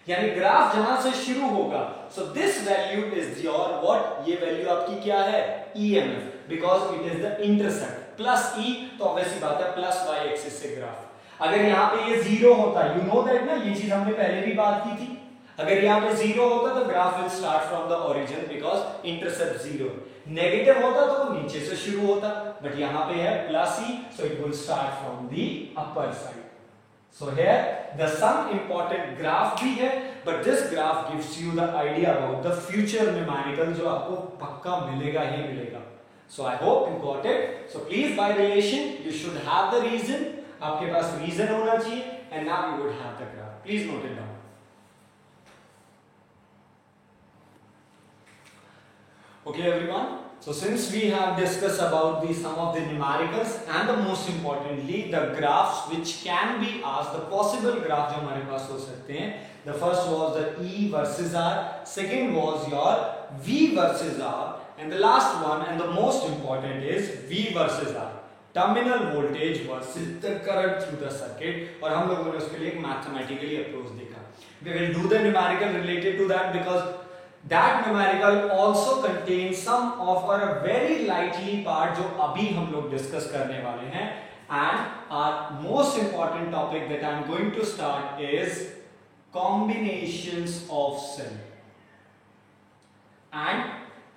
यानी graph जहां से शुरू होगा, so this value is your what? ये value आपकी क्या है? EMF, because it is the intercept. Plus E तो ऑब्वियसली बात है प्लस y एक्सिस से ग्राफ. अगर यहाँ पे ये जीरो होता, यू नो दैट ना, ये चीज हमने पहले भी बात की थी. अगर यहाँ पे जीरो होता तो graph will start from the origin, because intercept zero. Negative होता तो वो नीचे से शुरू होता, बट यहाँ पे है plus E, so it will start from the upper side. So here the some important graph भी है, but this graph gives you the idea about the future numerical जो आपको पक्का मिलेगा ही मिलेगा. So I hope you got it. So please, by relation you should have the reason. आपके पास reason होना चाहिए, and now you would have the graph. Please note it down. Okay everyone, so since we have discussed about the some of the numericals and the most importantly the graphs which can be asked, the possible graph जो हमारे पास हो सकते हैं. The first was the E versus R, second was your V versus R, and the last one and the most important is V versus R, terminal voltage versus the current through the circuit. और हम लोगों ने उसके लिए एक mathematically approach देखा. We will do the numerical related to that, because that numerical also contains some of our very lightly part जो अभी हम लोग discuss करने वाले हैं. And our most important topic that I am going to start is combinations of cell. And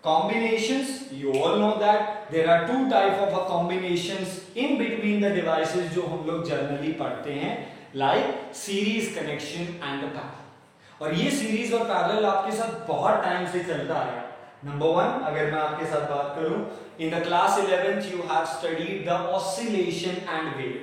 combinations, you all know that there are two type of combinations in between the devices जो हम लोग generally पढ़ते हैं, like series connection and the parallel. और ये series और parallel आपके साथ बहुत टाइम से चलता आया। नंबर 1, अगर मैं आपके साथ बात करूं, in the class 11th you have studied the oscillation and wave,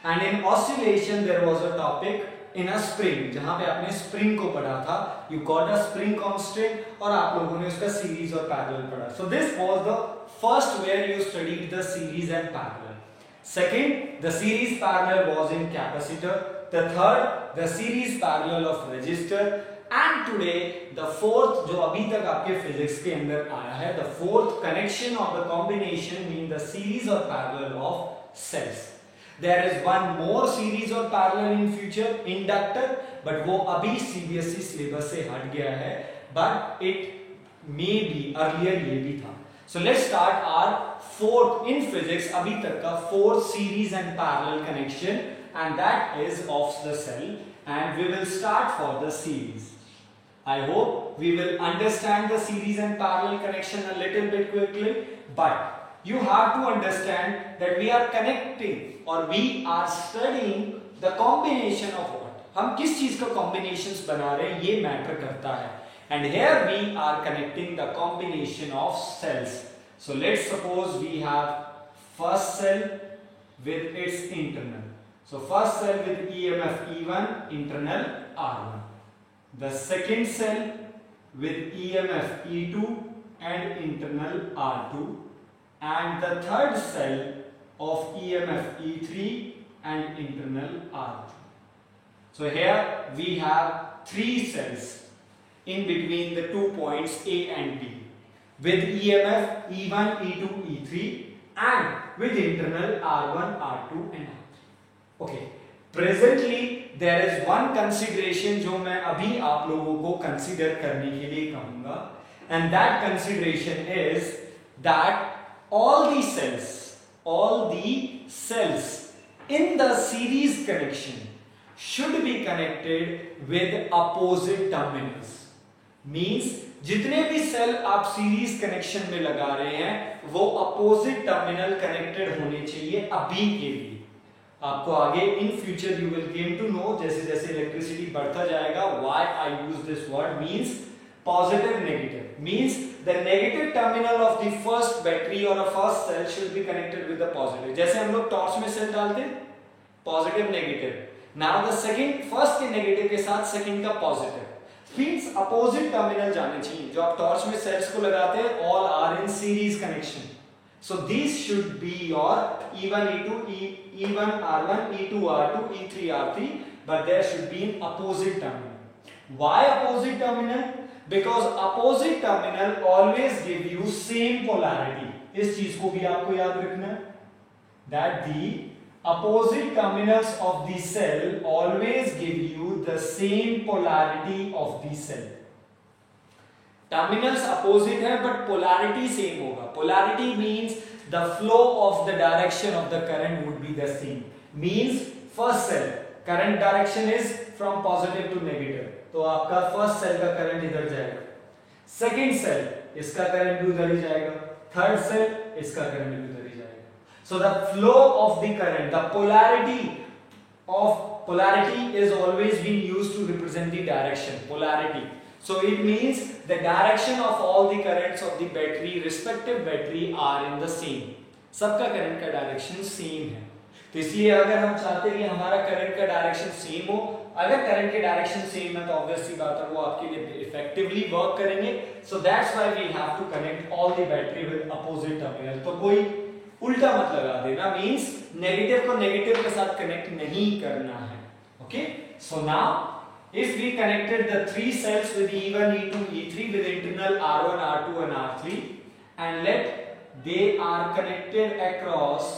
and in oscillation there was a topic in a spring, जहां पे आपने स्प्रिंग को पढ़ा था, you got a spring constant, और आप लोगों ने उसका सीरीज और पैरेलल पढ़ा। So this was the first where you studied the series and parallel. Second, the series parallel was in capacitor. The third, the series parallel of resistor. And today the fourth, जो अभी तक आपके physics के अंदर आया है, the fourth connection of the combination mean the series or parallel of cells. There is one more series or parallel in future, inductor, but वो अभी CBSE syllabus से हट गया है, but it may be earlier ये भी था। So let's start our fourth in physics अभी तक का fourth series and parallel connection, and that is of the cell, and we will start for the series. I hope we will understand the series and parallel connection a little bit quickly, but you have to understand that we are connecting or we are studying the combination of what, हम किस चीज का combinations बना रहे हैं ये matter करता है, and here we are connecting the combination of cells. So let's suppose we have first cell with its internal, so first cell with EMF E1, internal R1, the second cell with EMF E2 and internal R2, and the third cell of EMF E3 and internal R2. So here we have three cells in between the 2 points A and B with EMF E1, E2, E3 and with internal R1, R2 and R3. Okay. Presently there is one consideration जो मैं अभी आप लोगों को consider करने के लिए कहूँगा, and that consideration is that all the cells in the series connection should be connected with opposite terminals. Means जितने भी सेल आप सीरीज कनेक्शन में लगा रहे हैं वो अपोजिट टर्मिनल कनेक्टेड होने चाहिए अभी के लिए। आपको आगे in future you will game to know, जैसे जैसे इलेक्ट्रिसिटी बढ़ता जाएगा, why I use this word means positive negative, means the negative terminal of the first battery और a first cell should be connected with the positive. जैसे हम लोग torch में cell डालते हैं positive negative, now the second first के negative के साथ सेकंड का पॉजिटिव, मींस अपोजिट टर्मिनल जाने चाहिए। जो आप टॉर्च में सेल्स को लगाते हैं all are in series connection, so these should be your E1 E2 E1 R1 E2 R2 E3 R3, but there should be an opposite terminal. Why opposite terminal? Because opposite terminal always give you same polarity. इस चीज को भी आपको याद रखना है, that the opposite terminals of the cell always give you the same polarity of the cell. Terminals opposite है but polarity same होगा। Polarity means the flow of the direction of the current would be the same. Means first cell current direction is from positive to negative, तो आपका first cell का current इधर जाएगा, second cell इसका current भी उधर ही जाएगा, थर्ड सेल इसका करंट भी उधर ही जाएगा। So the flow of the current, the polarity is always being used to represent the direction, polarity. So it means the direction of all the currents of the battery, respective battery are in the same. सबका current का direction same है, तो इसलिए अगर हम चाहते हैं कि हमारा करंट का डायरेक्शन सेम हो, अगर करंट के डायरेक्शन सेम है तो ऑब्वियसली बात है वो आपके लिए इफेक्टिवली वर्क करेंगे। So that's why we have to connect all the battery with opposite terminal. तो कोई उल्टा मत लगा देना, मींस नेगेटिव को नेगेटिव के साथ कनेक्ट नहीं करना है। Okay, so now if we connected the three cells with E1, E2, E3 with internal R1, R2 and R3, and let they are connected across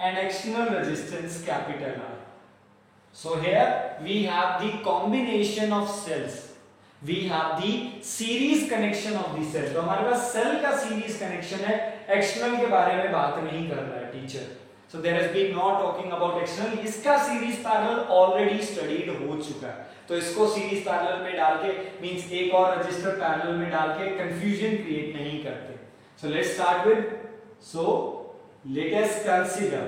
an external resistance capital R. So here we have the combination of cells, we have the series connection of the cell। तो हमारे पास cell का series connection है, external के बारे में बात नहीं कर रहा है teacher. So there has been not talking about external, इसका सीरीज पैरेलल ऑलरेडी स्टडीड हो चुका है, तो इसको सीरीज पैरेलल में डाल के मींस एक और रजिस्टर पैरेलल में डाल के कंफ्यूजन क्रिएट नहीं करते। So let's start with, so let us consider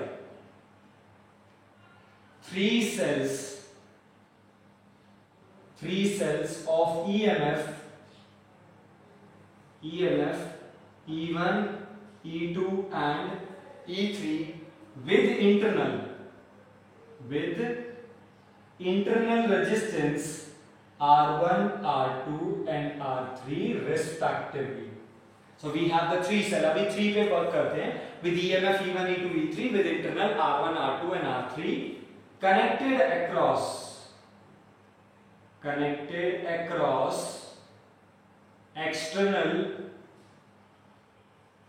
three cells of EMF E1, E2 and E3 with internal resistance R1, R2 and R3 respectively. So we have the three cell. अभी 3 पे work करते हैं with EMF E1, E2, E3 with internal R1, R2 and R3 connected across external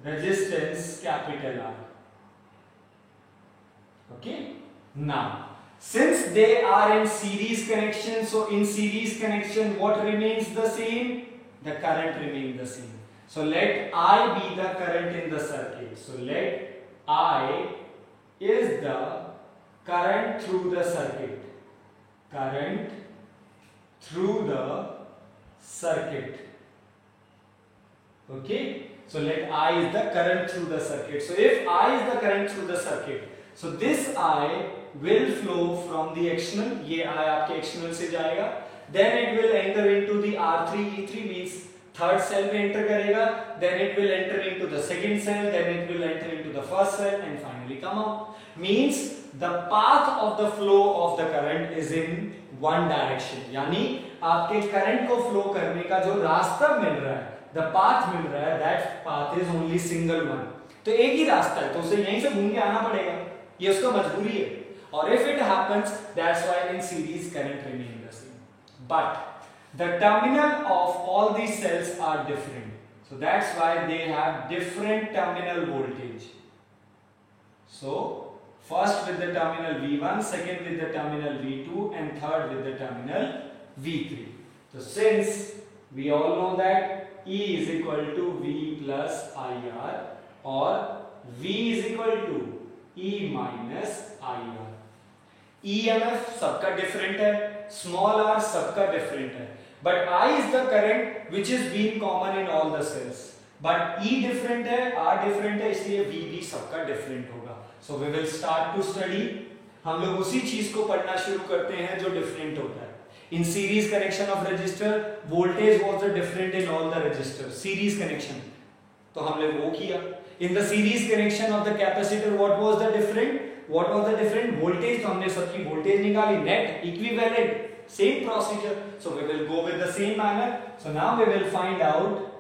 resistance capital R. Okay, now since they are in series connection, so in series connection what remains the same? The current remains the same. So let I be the current in the circuit. So let I is the current through the circuit. Current through the circuit. Okay. So let I is the current through the circuit. So if I is the current through the circuit, so this I will flow from the external. ये I आपके external से जाएगा. Then it will enter into the R3, E3 means third cell में enter करेगा. Then it will enter into the second cell. Then it will enter into the first cell and finally come out. Means the path of the flow of the current is in one direction. यानी आपके current को flow करने का जो रास्ता मिल रहा है, the path मिल रहा है, that path is only single one. तो एक ही रास्ता है, तो उसे यहीं से घूम के आना पड़ेगा. ये उसका मजबूरी है. और if it happens, that's why in series current remain the same. But the terminal of all these cells are different. So that's why they have different terminal voltage. So first with the terminal V1, second with the terminal V2 and third with the terminal V3. So since we all know that E is equal to V plus IR or V is equal to E minus IR. EMF सबका different है, small r सबका different है, but I is the current which is being common in all the cells. But E different है, R different है, इसलिए V भी सबका different होगा. So we will start to study. हम लोग उसी चीज को पढ़ना शुरू करते हैं जो different होता है. In series connection of resistor, voltage was the different in all the resistors. Series connection. तो हमने वो किया. In the series connection of the capacitor, what was the different? What was the different voltage? तो हमने सबकी voltage निकाली. Net, equivalent, same procedure. So we will go with the same manner. So now we will find out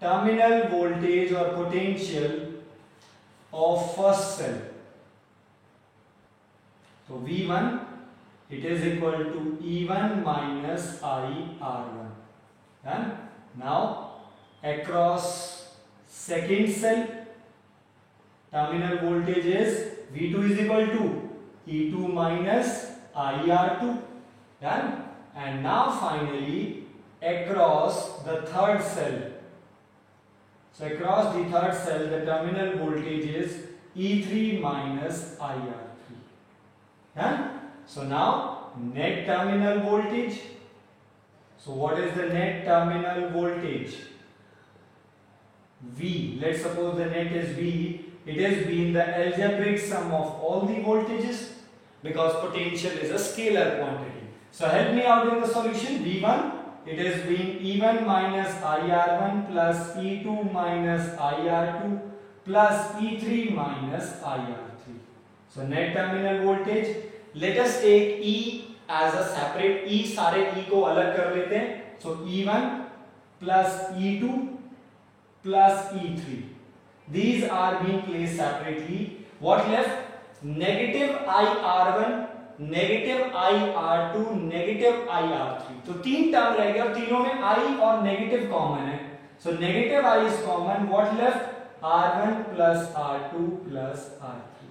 terminal voltage or potential of first cell. So V1, it is equal to E1 minus IR1. Done. Now across second cell, terminal voltage is V2 is equal to E2 minus IR2. Done. And now finally across the third cell. So across the third cell, the terminal voltage is E3 minus IR3. Done. So now net terminal voltage. So what is the net terminal voltage? V. Let's suppose the net is V. It is being the algebraic sum of all the voltages because potential is a scalar quantity. So help me out in the solution. V1, it is being E1 minus IR1 plus E2 minus IR2 plus E3 minus IR3. So net terminal voltage. Let us take E as a separate E. सारे E को अलग कर लेते हैं. So E1 plus E2 plus E3. These are being placed separately. What left? Negative IR1, negative IR2, negative IR3. तो तीन term रह गए और तीनों में I और negative common है. So negative I is common. What left? R1 plus R2 plus R3.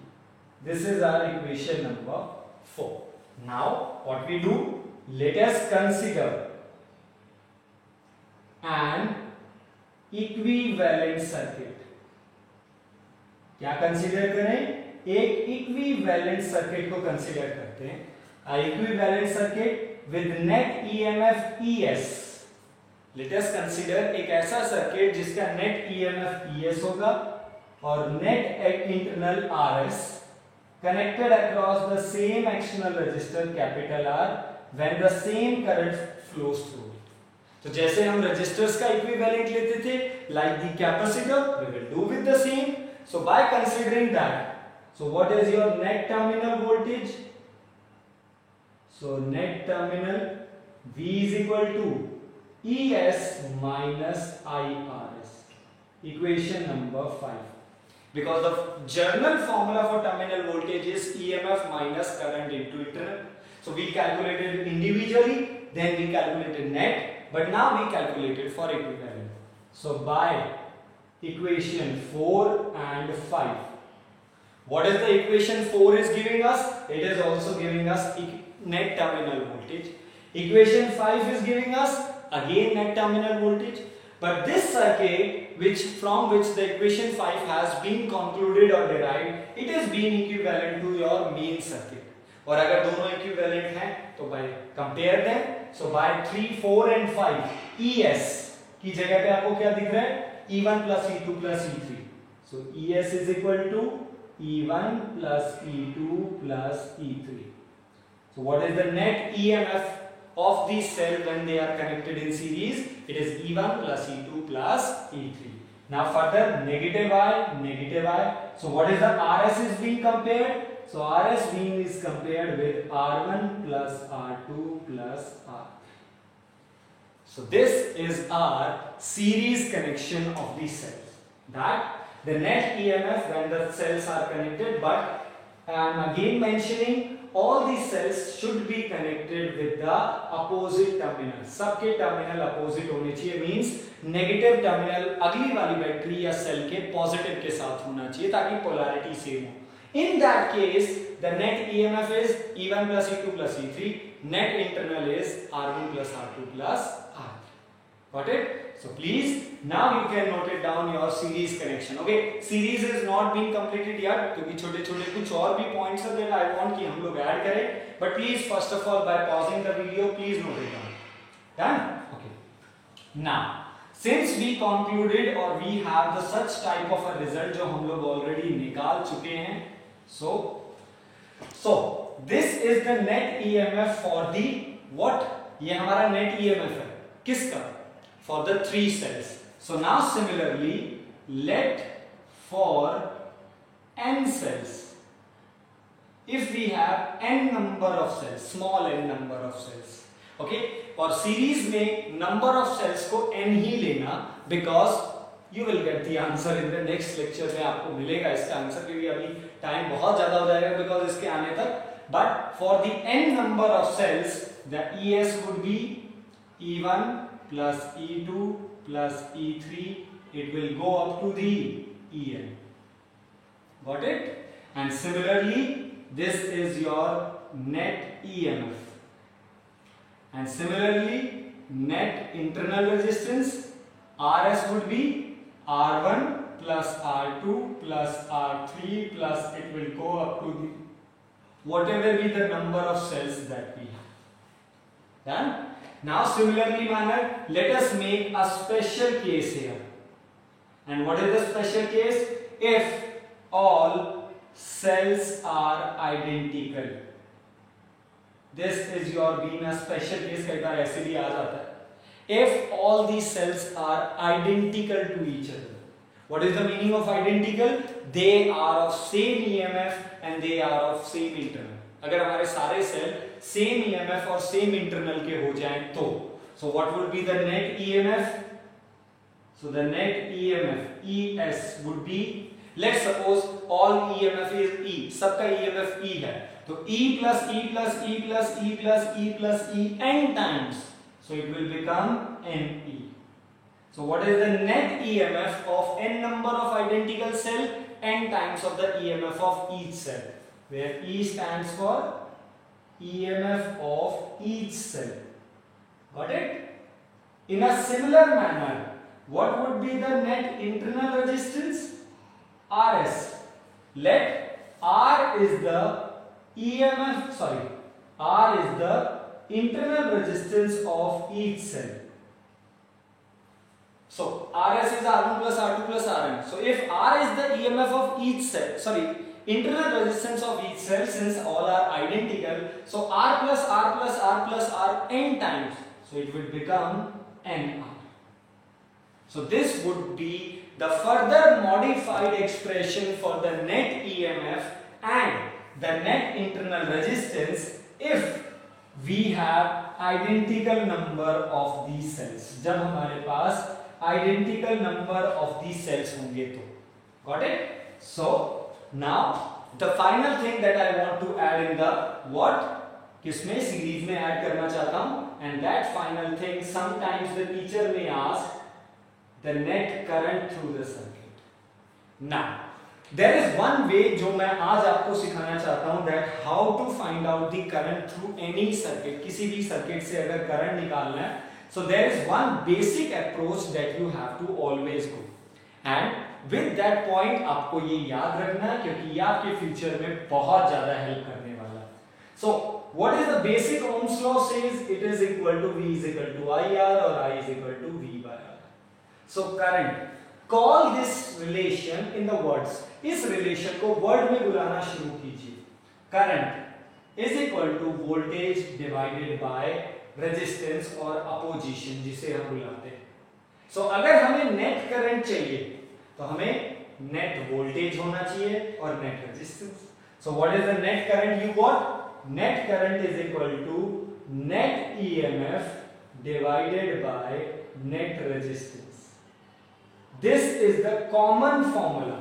This is our equation number 4. Now what we do? Let us consider an equivalent circuit. क्या consider करें? एक equivalent circuit को consider करते हैं. A equivalent circuit with net EMF ES. Let us consider एक ऐसा circuit जिसका net EMF ES होगा और net internal RS connected across the same external resistor capital R when the same current flows through. तो जैसे हम resistors का equivalent लेते थे, like the capacitor, we will do with the same. So by considering that, so what is your net terminal voltage? So net terminal V is equal to ES minus IRS. Equation number 5. Because the general formula for terminal voltage is EMF minus current into internal. So we calculated individually, then we calculated net, but now we calculated for equivalent. So by equation 4 and 5. What is the equation 4 is giving us? It is also giving us net terminal voltage. Equation 5 is giving us again net terminal voltage. But this circuit, from which the equation 5 has been concluded or derived, it is being equivalent to your main circuit. और अगर दोनों equivalent हैं, तो by compare them. So by 3, 4 and 5, ES की जगह पे आपको क्या दिख रहा है? E1 plus E2 plus E3. So ES is equal to E1 plus E2 plus E3. So what is the net EMF of these cells when they are connected in series? It is E1 plus E2 plus E3. Now further, negative I. So what is the RS is being compared? So RS being is compared with R1 plus R2 plus R3. So this is our series connection of these cells. That the net EMF when the cells are connected, but I am again mentioning all these cells should be connected with the opposite terminal. सबके terminal opposite होने चाहिए, means negative terminal अगली वाली battery या cell के positive के साथ होना चाहिए ताकि polarity same हो. In that case, the net EMF is E1 plus E2 plus E3. Net internal is R1 plus R2 plus R3. Got it? So please, now you can note it down your series connection. Okay, series is not being completed yet क्योंकि छोटे-छोटे कुछ और भी points हैं that I want कि हम लोग add करें. But please, first of all, by pausing the video, please note it down. Done? Okay. Now, since we concluded or we have the such type of a result जो हम लोग already निकाल चुके हैं, so this is the net EMF for the what? ये हमारा net EMF है. किसका? For the 3 cells. So now similarly, let for n cells, if we have n number of cells, small n number of cells, okay, और series में number of cells को n ही लेना, because you will get the answer in the next lecture में आपको मिलेगा इसका answer क्योंकि अभी टाइम बहुत ज्यादा हो जाएगा because इसके आने तक. But for the n number of cells, the ES would be E1 plus E2 plus E3. It will go up to the EN. Got it? And similarly, this is your net EMF. And similarly, net internal resistance RS would be R1 plus R2 plus R3 plus it will go up to the whatever be the number of cells that we have. Done? Now similarly manner, let us make a special case here. And what is the special case? If all cells are identical. This is your being a special case. कई बार ऐसे भी आ जाता है. If all these cells are identical to each other. What is the meaning of identical? They are of same EMF and they are of same internal. अगर हमारे सारे cell same EMF और same internal के हो जाएं तो so what would be the net EMF? So the net EMF ES would be, let's suppose all EMF is E, सबका EMF E है तो E plus E plus E plus E plus E plus E n times, so it will become NE. So what is the net EMF of n number of identical cell? N times of the EMF of each cell, where E stands for EMF of each cell. Got it? In a similar manner, what would be the net internal resistance? RS. Let R is the EMF, R is the internal resistance of each cell. So RS is R1 plus R2 plus Rn. So if R is the EMF of each cell, internal resistance of each cell, since all are identical, so R plus R plus R plus R n times, so it would become NR. So this would be the further modified expression for the net EMF and the net internal resistance if we have identical number of these cells. जब हमारे पास identical number of these cells होंगे तो, got it? So now the final thing that I want to add in the what, किसमें series में add करना चाहता हूँ, and that final thing sometimes the teacher may ask the net current through the circuit. Now there is one way जो मैं आज आपको सिखाना चाहता हूँ, that how to find out the current through any circuit. किसी भी circuit से अगर current निकालना है, so there is one basic approach that you have to always go, and with that point आपको ये याद रखना है क्योंकि ये आपके future में बहुत ज़्यादा help करने वाला है. So what is the basic Ohm's law says? It is equal to V is equal to IR or I is equal to V by R. So current, call this relation in the words. इस relation को word में बुलाना शुरू कीजिए. Current is equal to voltage divided by resistance और opposition जिसे हम बुलाते हैं. So अगर हमें net current चाहिए तो हमें net voltage होना चाहिए और net resistance. So what is the net current you got? Net current is equal to net EMF divided by net resistance. This is the common formula.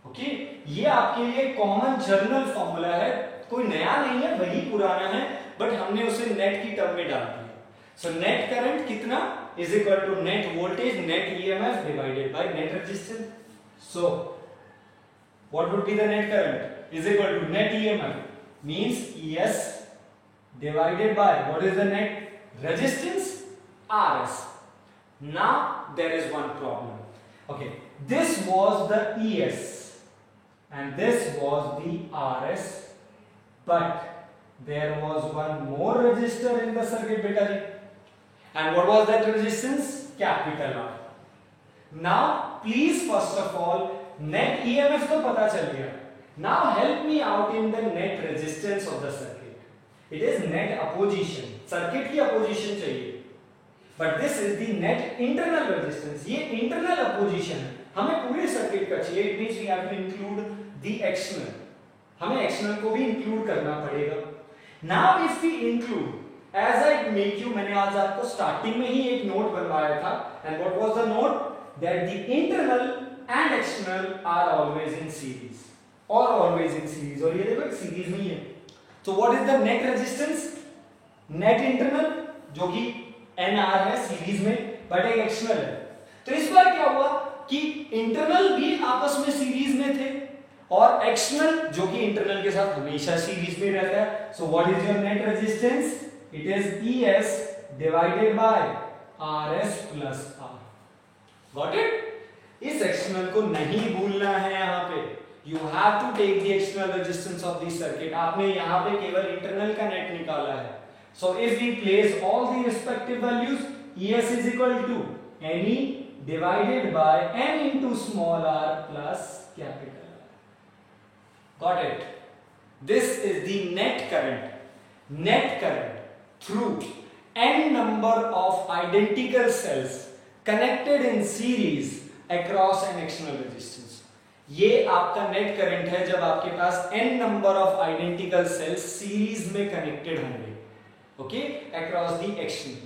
Okay? ये आपके लिए common journal formula है, कोई नया नहीं है, वही पुराना है, but हमने उसे net की टर्म में डाल दिया. So net current कितना is equal to net voltage, net EMF divided by net resistance. So what would be the net current? Is equal to net EMF means ES divided by what is the net resistance? RS. Now there is one problem. Okay, this was the ES and this was the RS, but there was one more resistor in the circuit beta. And what was that resistance? Capital R. Now please first of all net EMF तो पता चल गया. Now help me out in the net resistance of the circuit. It is net opposition. Circuit की opposition चाहिए. But this is the net internal resistance. ये internal opposition है. हमें पूरे circuit का चाहिए. It means we have to include the external. हमें external को भी include करना पड़ेगा. Now if we include, as I make you, मैंने आज आपको starting में ही एक note बनवाया था. And what was the note? That the internal and external are always in series. Or always in series. और ये देखो series में ही है. So what is the net resistance? Net internal जो कि NR है सीरीज में, बट एक एक्सटर्नल है. तो इस बार क्या हुआ कि इंटरनल भी आपस में सीरीज में थे और एक्सटर्नल जो कि इंटरनल के साथ हमेशा सीरीज में रहता है. So what is your net resistance? It is ES divided by RS plus R. Got it? इस एक्सटर्नल को नहीं भूलना है. यहाँ पे you have to take the external resistance of the circuit. आपने यहाँ पे केवल इंटरनल का नेट निकाला है. So if we place all the respective values, ES is equal to NE divided by N into small r plus capital R. Got it? This is the net current. Net current through n number of identical cells connected in series across an external resistance. ये आपका net current है जब आपके पास n number of identical cells series में connected होंगे. Okay, across the external.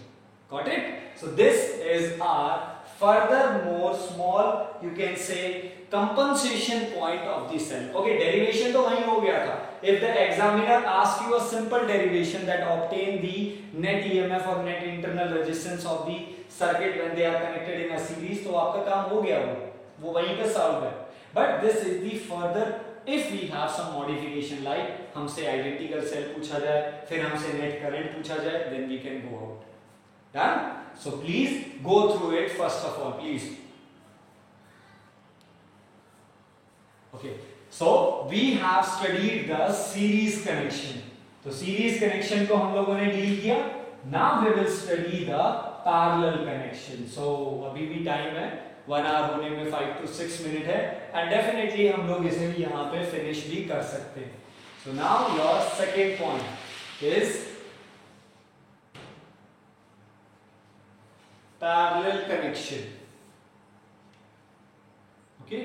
Got it? So this is our furthermore small, you can say, compensation point of the cell. Okay, derivation तो वहीं हो गया था. If the examiner asks you a simple derivation that obtain the net EMF or net internal resistance of the circuit when they are connected in a series, तो आपका काम हो गया वो वहीं पे solve है. But this is the further. If we have some modification like हमसे identical cell पूछा जाए, फिर हमसे net current पूछा जाए, then we can go out. Done? So please go through it first of all, please. Okay. So we have studied the series connection. तो series connection को हम लोगों ने deal किया. Now we will study the parallel connection. So अभी भी time है, 1 our होने में 5 to 6 मिनट है, एंड डेफिनेटली हम लोग इसे भी यहाँ पे फिनिश भी कर सकते हैं. So now your second point is parallel connection. Okay,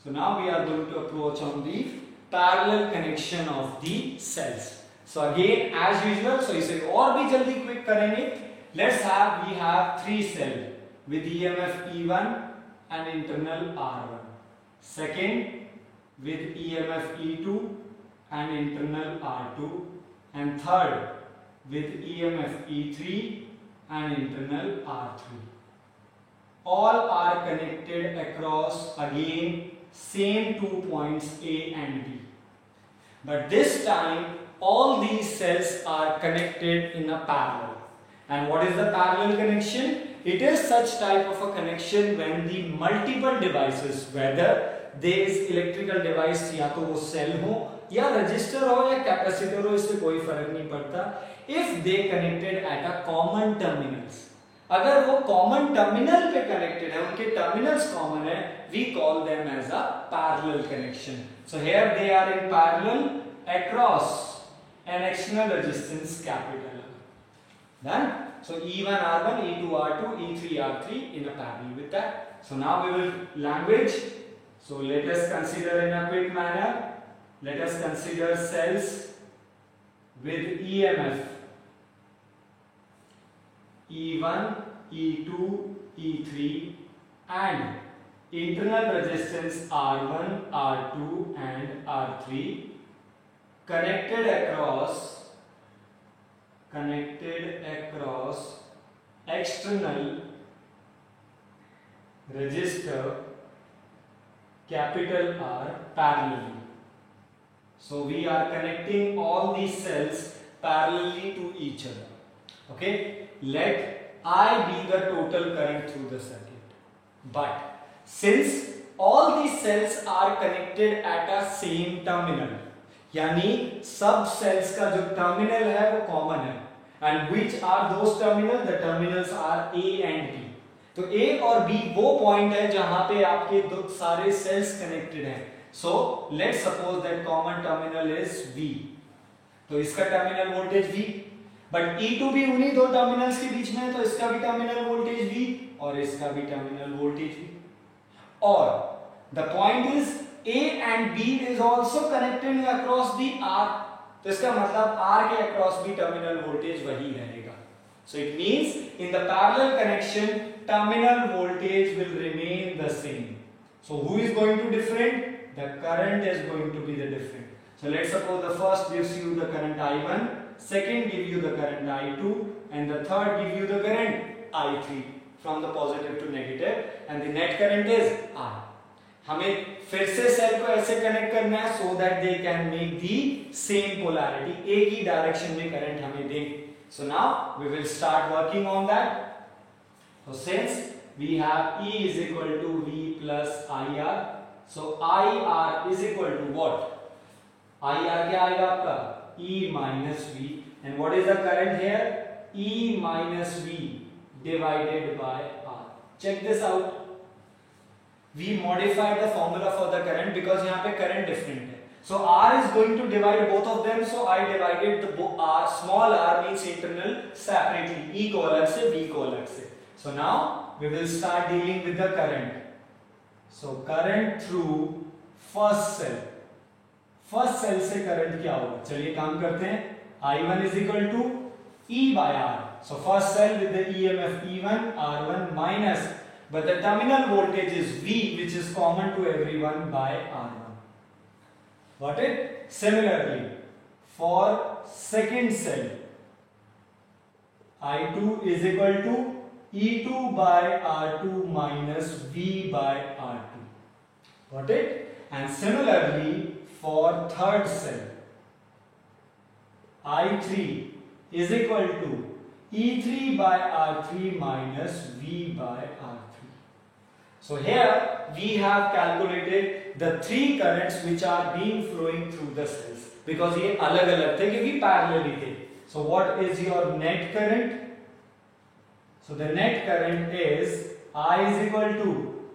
so now we are going to approach on the parallel connection of the cells. So again as usual, so इसे और भी जल्दी क्विक करेंगे. We have 3 cells with EMF E1 and internal R1, second with EMF E2 and internal R2, and third with EMF E3 and internal R3. All are connected across again same 2 points A and B. But this time all these cells are connected in a parallel. And what is the parallel connection? It is such type of a connection when the multiple devices, whether there is electrical device या तो वो cell हो या register हो या capacitor हो, इससे कोई फर्क नहीं पड़ता. If they connected at a common terminals, अगर वो common terminal पे connected है, उनके terminals common है, we call them as a parallel connection. So here they are in parallel across an external resistance capital. Done? So E1 R1, E2 R2, E3 R3 in a parallel with that. So now we will language. So let us consider in a quick manner. Let us consider cells with EMF E1, E2, E3 and internal resistance R1, R2 and R3 connected across external resistor capital R parallelly. So we are connecting all these cells parallelly to each other. Okay, let I be the total current through the circuit. But since all these cells are connected at a same terminal, यानी सब cells का जो terminal है वो common है. And which are those terminals? The terminals are A and B. तो A और B वो point है जहां पे आपके दो सारे cells connected हैं. So let's suppose that common terminal is V. तो इसका terminal voltage V. But E2 भी उन्हीं दो टर्मिनल्स के बीच में है, तो इसका भी टर्मिनल वोल्टेज V और इसका भी टर्मिनल वोल्टेज V. और the point is A and B is also connected across the R. तो इसका मतलब R के अक्रॉस भी टर्मिनल वोल्टेज वही रहेगा. So it means in the parallel connection terminal voltage will remain the same. So who is going to different? The current is going to be the different. So let's suppose the first gives you the current I1, second give you the current I2, and the third give you the current I3 from the positive to negative, and the net current is I. हमें फिर से cell को ऐसे connect करना है so that they can make the same polarity, एक ही direction में current हमें दे. So now we will start working on that. So since we have E is equal to V plus IR, so IR is equal to what? IR क्या आएगा आपका? E minus V, and what is the current here? E minus V divided by R. Check this out. We modified the formula for the current because यहाँ पे current different है. So R is going to divide both of them. So I divided the R, small r means internal separately. E को अलग से, V को अलग से. So now we will start dealing with the current. So current through first cell. First cell से current क्या होगा? चलिए काम करते हैं. I1 is equal to E by R. So first cell with the EMF E1, R1 minus, but the terminal voltage is V, which is common to everyone, by R1. Got it? Similarly, for second cell, I2 is equal to E2 by R2 minus V by R2. Got it? And similarly, for third cell, I3 is equal to E3 by R3 minus V by R3. So here we have calculated the three currents which are being flowing through the cells, because ये अलग अलग थे क्योंकि parallel थे. So what is your net current? So the net current is I is equal to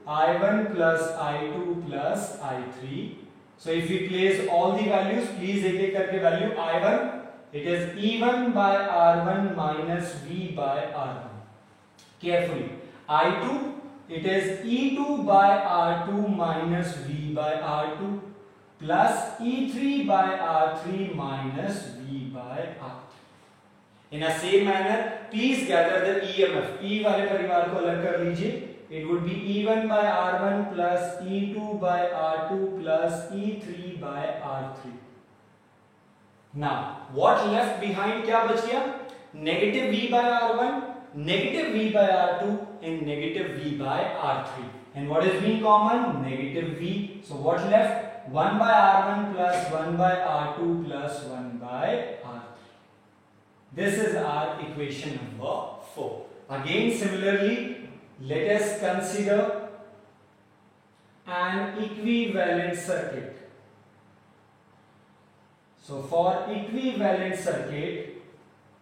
I1 plus I2 plus I3. So if we place all the values, please एक एक करके value I1, it is E1 by R1 minus V by R1. Carefully. I2, it is E2 by R2 minus V by R2 plus E3 by R3 minus V by R3. In a same manner, please gather the EMF. E वाले परिवार को अलग कर लीजिए. It would be E1 by R1 plus E2 by R2 plus E3 by R3. Now, what left behind? क्या बच गया? Negative V by R1, negative V by R2, and negative V by R3. And what is being common? Negative V. So what left? 1 by R1 plus 1 by R2 plus 1 by R3. This is our equation number 4. Again, similarly, let us consider an equivalent circuit. So for equivalent circuit,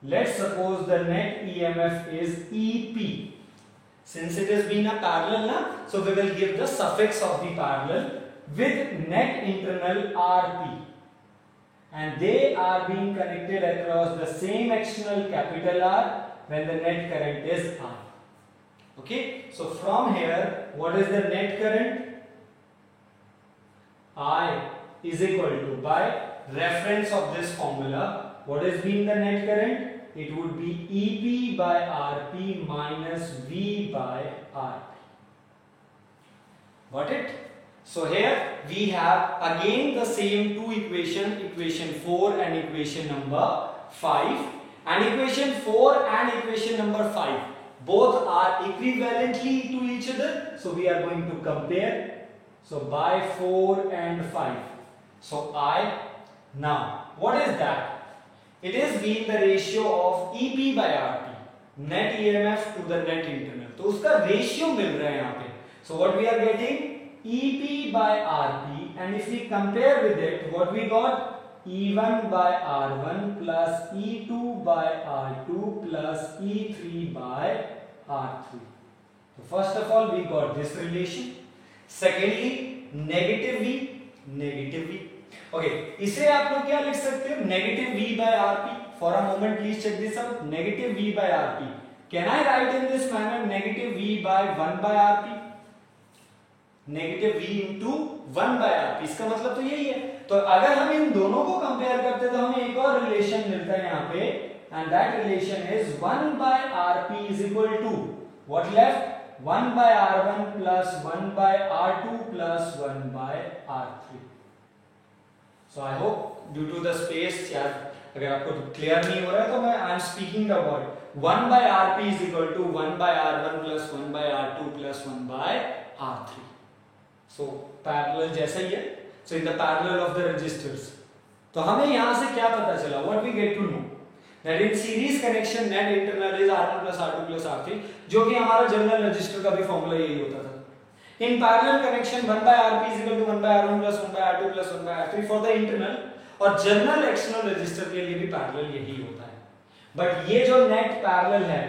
let's suppose the net EMF is EP. Since it has been a parallel, so we will give the suffix of the parallel with net internal RP. And they are being connected across the same external capital R when the net current is I. Okay, so from here, what is the net current? I is equal to, by reference of this formula, what is being the net current? It would be EP by RP minus V by RP. Got it? So here we have again the same two equations, equation 4 and equation number 5. And equation 4 and equation number 5 both are equivalently to each other. So we are going to compare. So by 4 and 5. So now what is that? It is being the ratio of EP by RP, net EMF to the net internal. तो उसका ratio मिल रहा है यहाँ पे. So what we are getting? EP by RP, and if we compare with it, what we got? E1 by R1 plus E2 by R2 plus E3 by R3. So first of all, we got this relation. Secondly, negative V. Okay, इसे आप लोग क्या लिख सकते हो? Negative V by RP. For a moment, please check this out. Negative V by RP. Can I write in this manner? Negative V by 1 by RP. Negative V into 1 by RP. इसका मतलब तो यही है. तो अगर हम इन दोनों को कंपेयर करते तो हमें एक और रिलेशन मिलता है यहाँ पे, and that relation is 1 by RP is equal to what left? 1 by R1 plus 1 by R2 plus 1 by R3. So I hope due to the space, यार अगर आपको क्लियर नहीं हो रहा है तो मैं I am speaking about 1 by RP is equal to 1 by R1 plus 1 by R2 plus 1 by R3. So parallel जैसा ही है. So in the parallel of the resistors. तो हमें यहाँ से क्या पता चला? What we get to know that in series connection net internal is R1 plus R2 plus R3, जो कि हमारा जनरल रजिस्टर का भी फॉर्मूला यही होता था. In parallel connection 1 by RP is equal to 1 by R1 plus 1 by R2 plus 1 by R3 for the internal, और general external register के लिए भी पैरेलल यही होता है. बट ये जो नेट पैरेलल है,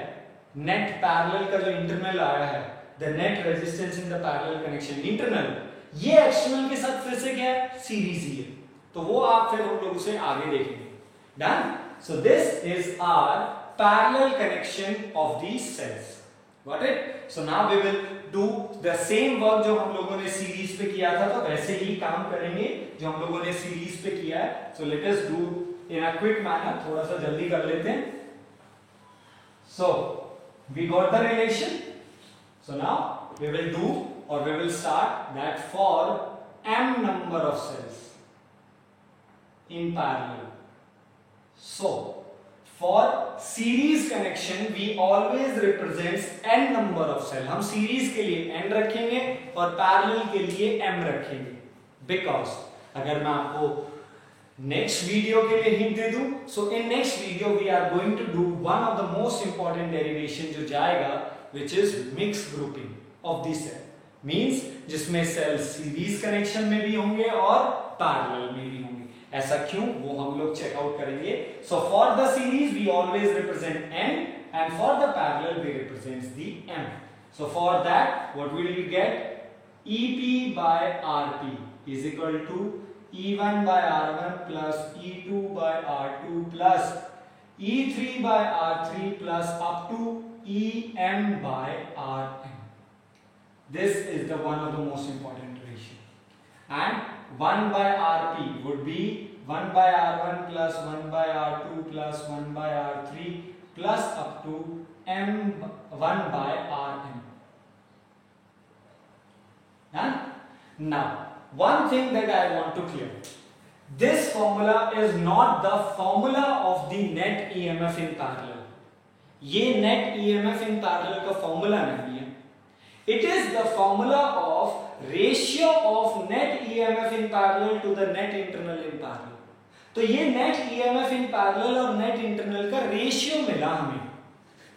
नेट पैरेलल का जो इंटरनल आया है, the net resistance in the parallel connection internal, ये एक्सटर्नल के साथ फिर से क्या है? सीरीज ही है. तो वो आप फिर हम लोग उसे आगे देखेंगे. Done? So this is our parallel connection of these cells. Got it? So now we will do the same work जो हम लोगों ने सीरीज पे किया था, तो वैसे ही काम करेंगे जो हम लोगों ने सीरीज पे किया है. So let us do in a quick manner. थोड़ा सा जल्दी कर लेते हैं. So we got the relation. So now we will do, or we will start that for m number of cells in parallel. So for series connection we always represents n number of cell. हम series के लिए n रखेंगे और parallel के लिए m रखेंगे, because अगर मैं आपको next video के लिए hint दे दूं, so in next video we are going to do one of the most important derivation जो जाएगा, which is mixed grouping of the cell. Means जिसमें cells series connection में भी होंगे और parallel में भी होंगे. ऐसा क्यों, वो हम लोग चेक आउट करेंगे. So for the series we always represent n, and for the parallel we represents the m. So for that, what will you get? EP by RP is equal to E1 by R1 plus E2 by R2 plus E3 by R3 plus up to EM by Rm. This is the one of the most important ratio. And 1 by Rp would be 1 by R1 plus 1 by R2 plus 1 by R3 plus up to M1 by Rm. Done? Now, one thing that I want to clear. This formula is not the formula of the net EMF in parallel. ये net EMF in parallel का formula नहीं है. It is the formula of ratio of net EMF in parallel to the net internal in parallel. तो ये net EMF in parallel और net internal का ratio मिला हमें.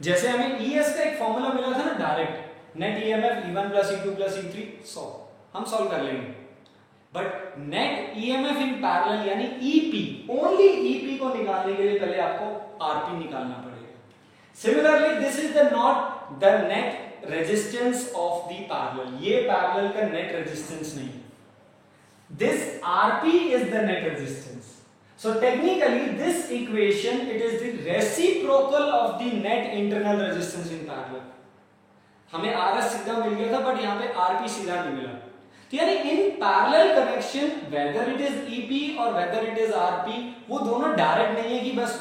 जैसे हमें ES का एक formula मिला था ना direct, net EMF E1 plus E2 plus E3 100, हम solve कर लेंगे. But net EMF in parallel यानी ईपी, ओनली ईपी को निकालने के लिए पहले आपको आरपी निकालना पड़ेगा. Similarly this is the not the net resistance of the parallel. ये पैरेलल का नेट रेजिस्टेंस नहीं, this RP is the net resistance. So technically this equation it is the reciprocal of the net internal resistance in parallel. हमें RS सीधा मिल गया था but यहाँ पे RP सीधा नहीं मिला. यानी in parallel connection weather it is EP और वेदर इट इज आरपी, वो दोनों डायरेक्ट नहीं है कि बस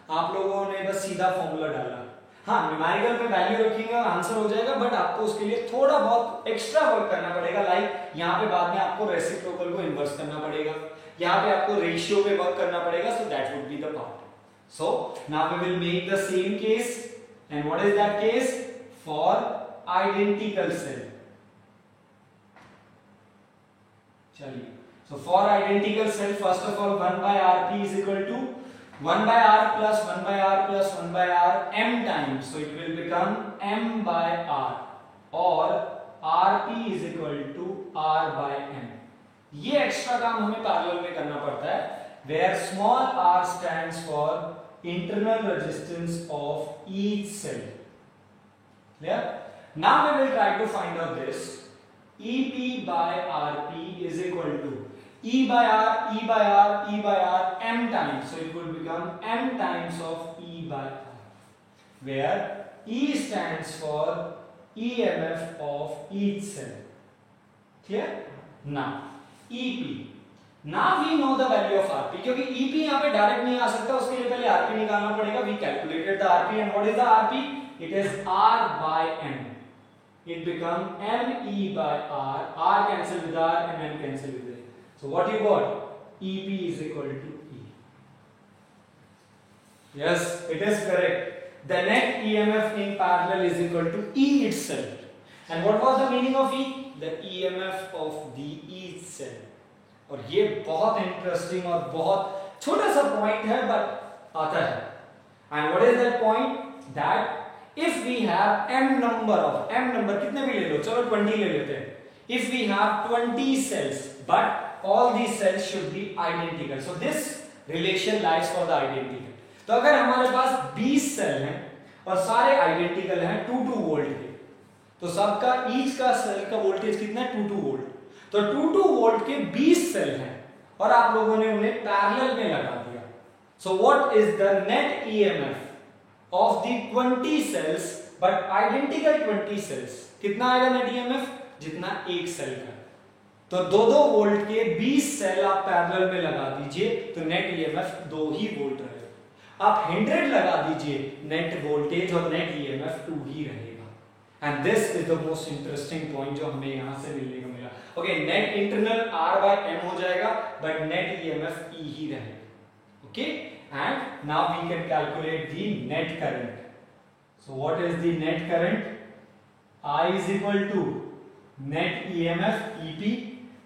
आप लोगों ने बस सीधा फॉर्मूला डाला. हाँ, न्यूमेरिकल में वैल्यू रखेंगे आंसर हो जाएगा, बट आपको उसके लिए थोड़ा बहुत एक्स्ट्रा वर्क करना पड़ेगा. लाइक यहाँ पे बाद में आपको रेसिप्रोकल को इन्वर्स करना पड़ेगा, यहाँ पे आपको रेशियो पे वर्क करना पड़ेगा. So that would be the part. So now we will make the same case. And what is that case? For identical cell. चलिए, so for identical cell, first of all 1 by Rp is equal to 1 by R plus 1 by R plus 1 by R m times, so it will become m by R, or Rp is equal to R by m. ये extra काम हमें parallel में करना पड़ता है, where small r stands for internal resistance of each cell. Clear? Now we will try to find out this. EP by Rp is equal to E by R, E by R, E by R m times. So it would become m times of E by R, where E stands for EMF of each cell. Clear? Now EP. Now we know the value of Rp. क्योंकि EP यहाँ पे direct नहीं आ सकता, उसके लिए पहले Rp निकालना पड़ेगा. We calculated the Rp, and what is the Rp? It is R by m. It become me by r cancel with r, and m cancel with a. So what you got? EP is equal to E. Yes, it is correct. The net EMF in parallel is equal to E itself. And what was the meaning of E? The EMF of the each cell. और ये बहुत interesting और बहुत छोटा सा point है but आता है. And what is that point? That if we have m number कितने भी ले लो, चलो 20 ले लेते हैं. If we have 20 cells, but all these cells should be identical. So this relation lies for the identical. तो अगर हमारे पास 20 सेल हैं और सारे आइडेंटिकल हैं 2 वोल्ट के, तो सबका ईच का सेल का वोल्टेज कितना है? 2 वोल्ट. तो 2 वोल्ट के 20 सेल हैं और आप लोगों ने उन्हें पैरेलल में लगा दिया. So what is the net EMF of the 20 cells but identical 20 cells? कितना आएगा नेट EMF? जितना एक सेल का. तो 2 वोल्ट के 20 सेल आप पैरेलल में लगा दीजिए तो नेट EMF 2 ही वोल्ट रहेगा. आप 100 लगा दीजिए, नेट वोल्टेज और नेट EMF 2 ही रहेगा. And this is the most interesting point जो हमें यहां से मिलने को मिला. Okay, net internal R by m हो जाएगा बट नेट EMF E ही रहेगा. Okay, and now we can calculate the net current. So what is the net current? I is equal to net EMF EP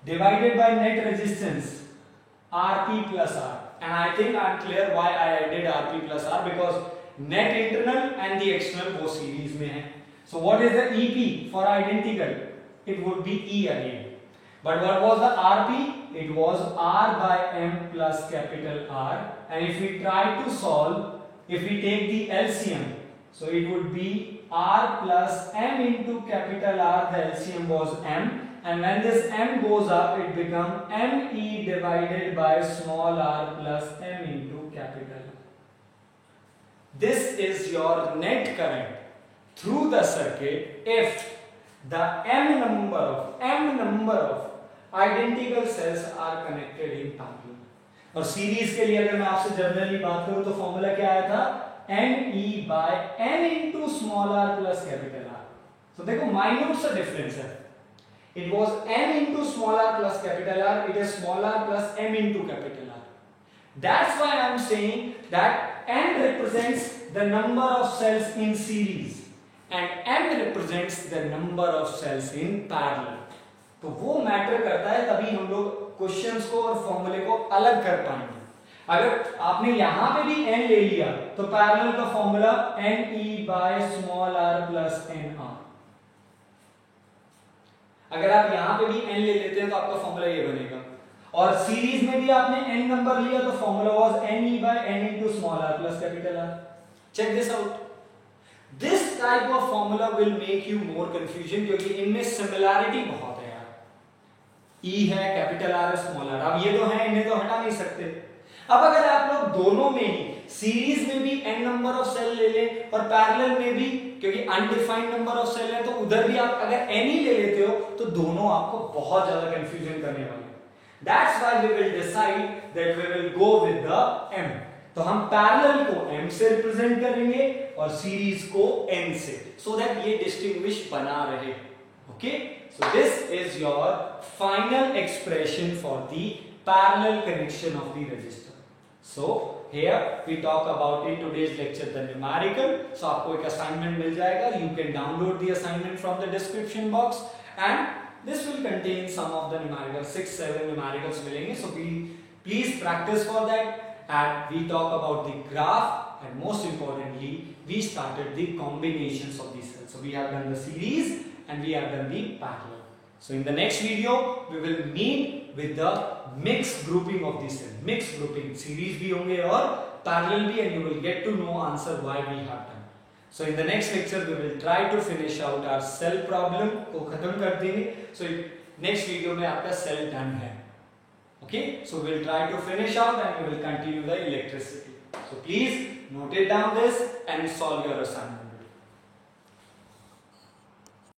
divided by net resistance Rp plus R. And I think I'm clear why I added Rp plus R, because net internal and the external both series में है. So what is the EP for identical? It would be E again. But what was the Rp? It was R by m plus capital R. And if we try to solve, if we take the LCM, So it would be R plus M into capital R, the LCM was M, and when this M goes up, it becomes ME divided by small r plus M into capital R. This is your net current through the circuit if the m number of identical cells are connected in parallel. और series के लिए अगर मैं आपसे generally बात करूं तो formula क्या आया था, NE by M into small r plus capital R. So देखो माइन्यूट सा डिफरेंस है. It was M into small r plus capital R. It is small r plus M into capital R. That's why I am saying that N represents the number of cells in series and M represents the number of cells in parallel. तो वो matter करता है, तभी हम लोग questions को और फॉर्मूले को अलग कर पाएंगे. अगर आपने यहां पे भी n ले लिया तो पैरेलल का formula Ne by small r plus nr. अगर आप यहां पे भी n ले लेते हैं तो आपका फॉर्मूला ये बनेगा. और सीरीज में भी आपने n नंबर लिया तो formula was Ne by n into small r plus capital R. Check this out. This type of formula will make you more confusion क्योंकि इनमें सिमिलैरिटी बहुत है यार. E है, कैपिटल R है, स्मॉल r. अब ये तो है, इन्हें तो हटा नहीं सकते. अब अगर आप लोग दोनों में ही सीरीज में भी n नंबर ऑफ सेल ले लें और पैरेलल में भी, क्योंकि अनडिफाइंड नंबर ऑफ सेल है तो उधर भी आप अगर n ही ले लेते हो तो दोनों आपको बहुत ज्यादा कंफ्यूजन करने वाले हैं. That's why we will decide that we will go with the m. तो हम पैरेलल को m से रिप्रेजेंट करेंगे और सीरीज को n से, so that ये डिस्टिंग्विश बना रहे. Okay, so this is your final expression for the parallel connection of the resistor. So here we talk about in today's lecture the numerical. So आपको एक assignment मिल जाएगा. You can download the assignment from the description box, and this will contain some of the numerical 6-7 numericals मिलेंगे. So please practice for that. And we talk about the graph, and most importantly we started the combinations of these cells. So we have done the series and we have done the parallel. So in the next video we will meet with the mixed grouping of these cells. Mixed grouping, series भी होंगे और parallel भी, and you will get to know answer why we have done. So in the next lecture we will try to finish out our cell problem को खत्म कर देंगे. So next video में आपका cell done है. Okay, so we'll try to finish out and we will continue the electricity. So please note it down this and solve your assignment.